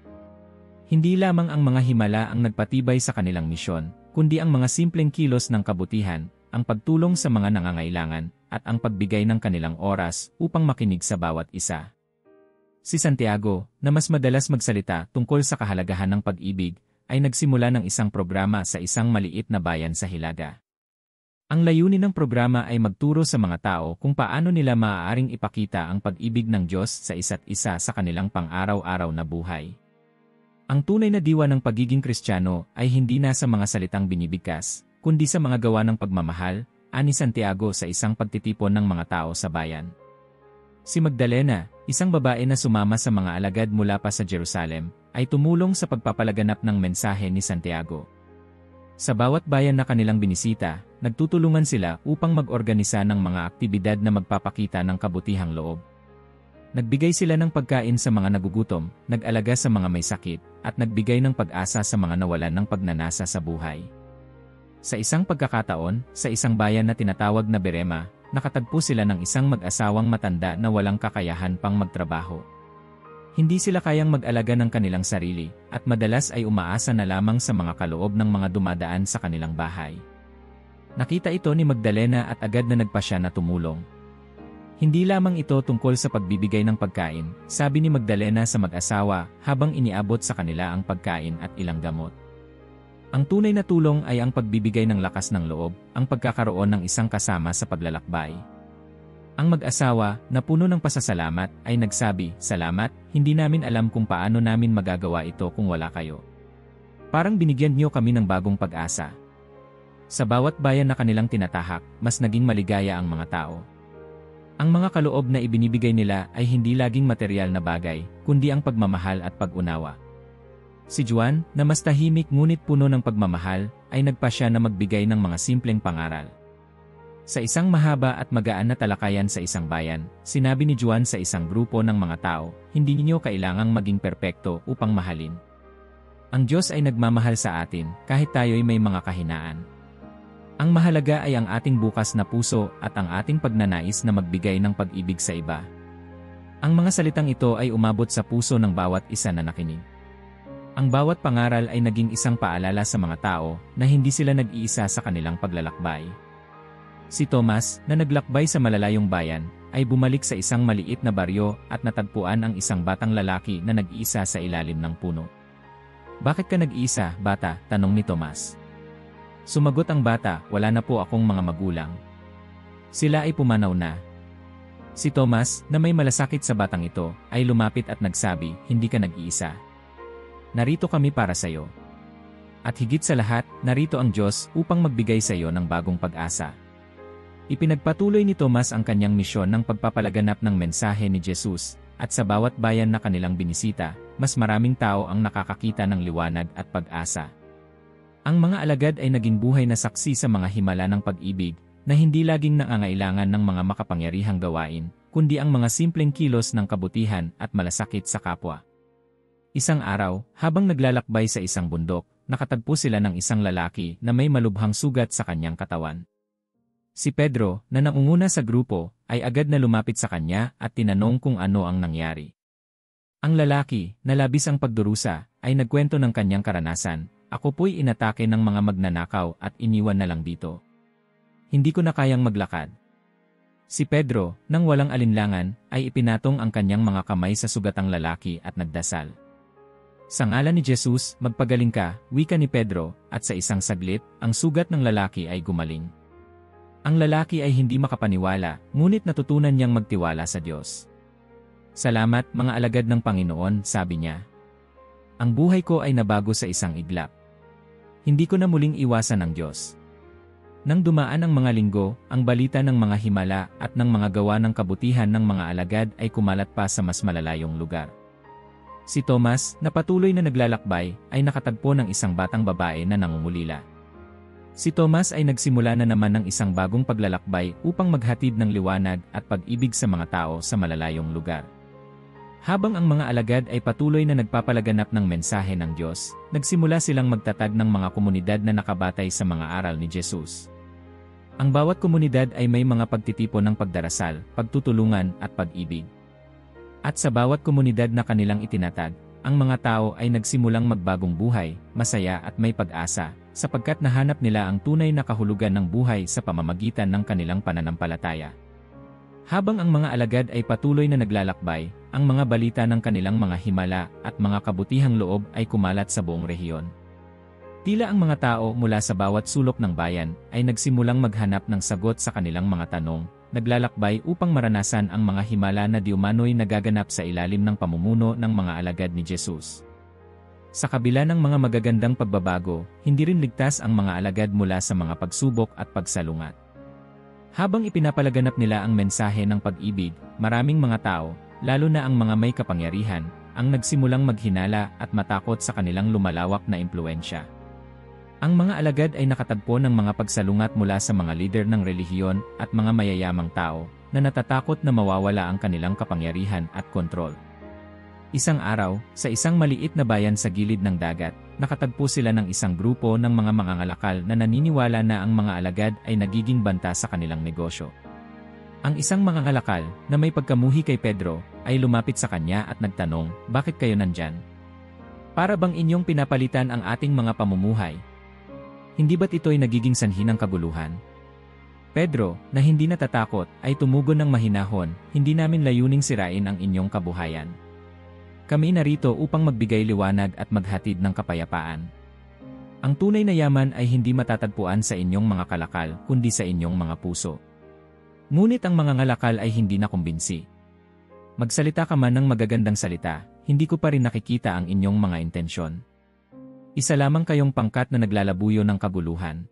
Hindi lamang ang mga himala ang nagpatibay sa kanilang misyon, kundi ang mga simpleng kilos ng kabutihan, ang pagtulong sa mga nangangailangan, at ang pagbigay ng kanilang oras upang makinig sa bawat isa. Si Santiago, na mas madalas magsalita tungkol sa kahalagahan ng pag-ibig, ay nagsimula ng isang programa sa isang maliit na bayan sa Hilaga. Ang layunin ng programa ay magturo sa mga tao kung paano nila maaaring ipakita ang pag-ibig ng Diyos sa isa't isa sa kanilang pang-araw-araw na buhay. Ang tunay na diwa ng pagiging Kristiyano ay hindi na sa mga salitang binibigkas, kundi sa mga gawa ng pagmamahal, ani Santiago sa isang pagtitipon ng mga tao sa bayan. Si Magdalena, isang babae na sumama sa mga alagad mula pa sa Jerusalem, ay tumulong sa pagpapalaganap ng mensahe ni Santiago. Sa bawat bayan na kanilang binisita, nagtutulungan sila upang mag-organisa ng mga aktibidad na magpapakita ng kabutihang loob. Nagbigay sila ng pagkain sa mga nagugutom, nag-alaga sa mga may sakit, at nagbigay ng pag-asa sa mga nawalan ng pagnanasa sa buhay. Sa isang pagkakataon, sa isang bayan na tinatawag na Berema, nakatagpo sila ng isang mag-asawang matanda na walang kakayahan pang magtrabaho. Hindi sila kayang mag-alaga ng kanilang sarili, at madalas ay umaasa na lamang sa mga kaloob ng mga dumadaan sa kanilang bahay. Nakita ito ni Magdalena at agad na nagpasya na tumulong. Hindi lamang ito tungkol sa pagbibigay ng pagkain, sabi ni Magdalena sa mag-asawa habang iniabot sa kanila ang pagkain at ilang gamot. Ang tunay na tulong ay ang pagbibigay ng lakas ng loob, ang pagkakaroon ng isang kasama sa paglalakbay. Ang mag-asawa, na puno ng pasasalamat, ay nagsabi, "Salamat, hindi namin alam kung paano namin magagawa ito kung wala kayo. Parang binigyan niyo kami ng bagong pag-asa." Sa bawat bayan na kanilang tinatahak, mas naging maligaya ang mga tao. Ang mga kaloob na ibinibigay nila ay hindi laging material na bagay, kundi ang pagmamahal at pag-unawa. Si Juan, na mas tahimik ngunit puno ng pagmamahal, ay nagpasya na magbigay ng mga simpleng pangaral. Sa isang mahaba at magaan na talakayan sa isang bayan, sinabi ni Juan sa isang grupo ng mga tao, hindi ninyo kailangang maging perpekto upang mahalin. Ang Diyos ay nagmamahal sa atin kahit tayo'y may mga kahinaan. Ang mahalaga ay ang ating bukas na puso at ang ating pagnanais na magbigay ng pag-ibig sa iba. Ang mga salitang ito ay umabot sa puso ng bawat isa na nakinig. Ang bawat pangaral ay naging isang paalala sa mga tao na hindi sila nag-iisa sa kanilang paglalakbay. Si Tomas, na naglakbay sa malalayong bayan, ay bumalik sa isang maliit na baryo at natagpuan ang isang batang lalaki na nag-iisa sa ilalim ng puno. "Bakit ka nag-iisa, bata?" tanong ni Tomas. Sumagot ang bata, "Wala na po akong mga magulang." Sila ay pumanaw na. Si Tomas, na may malasakit sa batang ito, ay lumapit at nagsabi, "Hindi ka nag-iisa. Narito kami para sa iyo. At higit sa lahat, narito ang Diyos upang magbigay sa iyo ng bagong pag-asa." Ipinagpatuloy ni Tomas ang kanyang misyon ng pagpapalaganap ng mensahe ni Jesus, at sa bawat bayan na kanilang binisita, mas maraming tao ang nakakakita ng liwanag at pag-asa. Ang mga alagad ay naging buhay na saksi sa mga himala ng pag-ibig, na hindi laging nangangailangan ng mga makapangyarihang gawain, kundi ang mga simpleng kilos ng kabutihan at malasakit sa kapwa. Isang araw, habang naglalakbay sa isang bundok, nakatagpo sila ng isang lalaki na may malubhang sugat sa kanyang katawan. Si Pedro, na nangunguna sa grupo, ay agad na lumapit sa kanya at tinanong kung ano ang nangyari. Ang lalaki, na labis ang pagdurusa, ay nagkwento ng kanyang karanasan, "Ako po'y inatake ng mga magnanakaw at iniwan na lang dito. Hindi ko na kayang maglakad." Si Pedro, nang walang alinlangan, ay ipinatong ang kanyang mga kamay sa sugatang lalaki at nagdasal. "Sa ngalan ni Jesus, magpagaling ka," wika ni Pedro, at sa isang saglit, ang sugat ng lalaki ay gumaling. Ang lalaki ay hindi makapaniwala, ngunit natutunan niyang magtiwala sa Diyos. "Salamat, mga alagad ng Panginoon," sabi niya. "Ang buhay ko ay nabago sa isang iglap. Hindi ko na muling iwasan ang Diyos." Nang dumaan ang mga linggo, ang balita ng mga himala at ng mga gawa ng kabutihan ng mga alagad ay kumalat pa sa mas malalayong lugar. Si Tomas, na patuloy na naglalakbay, ay nakatagpo ng isang batang babae na nangungulila. Si Tomas ay nagsimula na naman ng isang bagong paglalakbay upang maghatid ng liwanag at pag-ibig sa mga tao sa malalayong lugar. Habang ang mga alagad ay patuloy na nagpapalaganap ng mensahe ng Diyos, nagsimula silang magtatag ng mga komunidad na nakabatay sa mga aral ni Jesus. Ang bawat komunidad ay may mga pagtitipon ng pagdarasal, pagtutulungan at pag-ibig. At sa bawat komunidad na kanilang itinatag, ang mga tao ay nagsimulang magbagong buhay, masaya at may pag-asa, sapagkat nahanap nila ang tunay na kahulugan ng buhay sa pamamagitan ng kanilang pananampalataya. Habang ang mga alagad ay patuloy na naglalakbay, ang mga balita ng kanilang mga himala at mga kabutihang loob ay kumalat sa buong rehiyon. Tila ang mga tao mula sa bawat sulok ng bayan ay nagsimulang maghanap ng sagot sa kanilang mga tanong, naglalakbay upang maranasan ang mga himala na diumano'y nagaganap sa ilalim ng pamumuno ng mga alagad ni Jesus. Sa kabila ng mga magagandang pagbabago, hindi rin ligtas ang mga alagad mula sa mga pagsubok at pagsalungat. Habang ipinapalaganap nila ang mensahe ng pag-ibig, maraming mga tao, lalo na ang mga may kapangyarihan, ang nagsimulang maghinala at matakot sa kanilang lumalawak na impluensya. Ang mga alagad ay nakatagpo ng mga pagsalungat mula sa mga lider ng relihiyon at mga mayayamang tao, na natatakot na mawawala ang kanilang kapangyarihan at kontrol. Isang araw, sa isang maliit na bayan sa gilid ng dagat, nakatagpo sila ng isang grupo ng mga mangangalakal na naniniwala na ang mga alagad ay nagiging banta sa kanilang negosyo. Ang isang mangangalakal, na may pagkamuhi kay Pedro, ay lumapit sa kanya at nagtanong, "Bakit kayo nandyan? Para bang inyong pinapalitan ang ating mga pamumuhay? Hindi ba't ito'y nagiging sanhi ng kaguluhan?" Pedro, na hindi natatakot, ay tumugon ng mahinahon, "Hindi namin layuning sirain ang inyong kabuhayan. Kami narito upang magbigay liwanag at maghatid ng kapayapaan. Ang tunay na yaman ay hindi matatagpuan sa inyong mga kalakal, kundi sa inyong mga puso." Ngunit ang mga ngalakal ay hindi nakumbinsi. "Magsalita ka man ng magagandang salita, hindi ko pa rin nakikita ang inyong mga intensyon. Isa lamang kayong pangkat na naglalabuyo ng kaguluhan."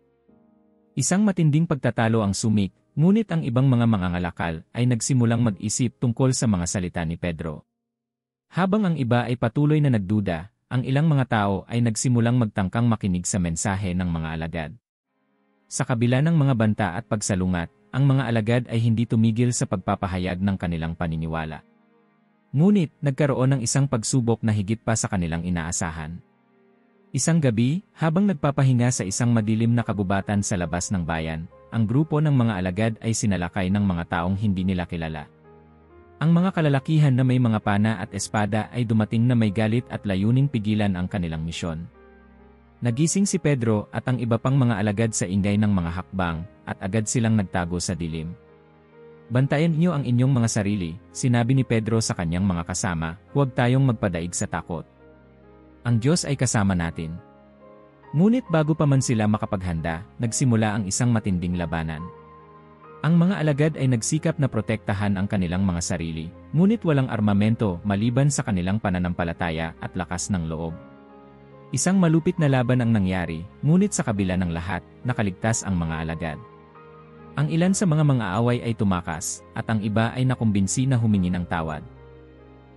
Isang matinding pagtatalo ang sumik, ngunit ang ibang mga mangangalakal ay nagsimulang mag-isip tungkol sa mga salita ni Pedro. Habang ang iba ay patuloy na nagduda, ang ilang mga tao ay nagsimulang magtangkang makinig sa mensahe ng mga alagad. Sa kabila ng mga banta at pagsalungat, ang mga alagad ay hindi tumigil sa pagpapahayag ng kanilang paniniwala. Ngunit, nagkaroon ng isang pagsubok na higit pa sa kanilang inaasahan. Isang gabi, habang nagpapahinga sa isang madilim na kagubatan sa labas ng bayan, ang grupo ng mga alagad ay sinalakay ng mga taong hindi nila kilala. Ang mga kalalakihan na may mga pana at espada ay dumating na may galit at layuning pigilan ang kanilang misyon. Nagising si Pedro at ang iba pang mga alagad sa ingay ng mga hakbang, at agad silang nagtago sa dilim. "Bantayan niyo ang inyong mga sarili," sinabi ni Pedro sa kanyang mga kasama, "huwag tayong magpadaig sa takot. Ang Diyos ay kasama natin." Ngunit bago pa man sila makapaghanda, nagsimula ang isang matinding labanan. Ang mga alagad ay nagsikap na protektahan ang kanilang mga sarili, ngunit walang armamento maliban sa kanilang pananampalataya at lakas ng loob. Isang malupit na laban ang nangyari, ngunit sa kabila ng lahat, nakaligtas ang mga alagad. Ang ilan sa mga away ay tumakas, at ang iba ay nakumbinsi na humingi ng tawad.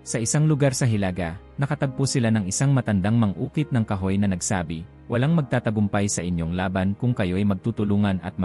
Sa isang lugar sa Hilaga, nakatagpo sila ng isang matandang mangukit ng kahoy na nagsabi, "Walang magtatagumpay sa inyong laban kung kayo'y magtutulungan at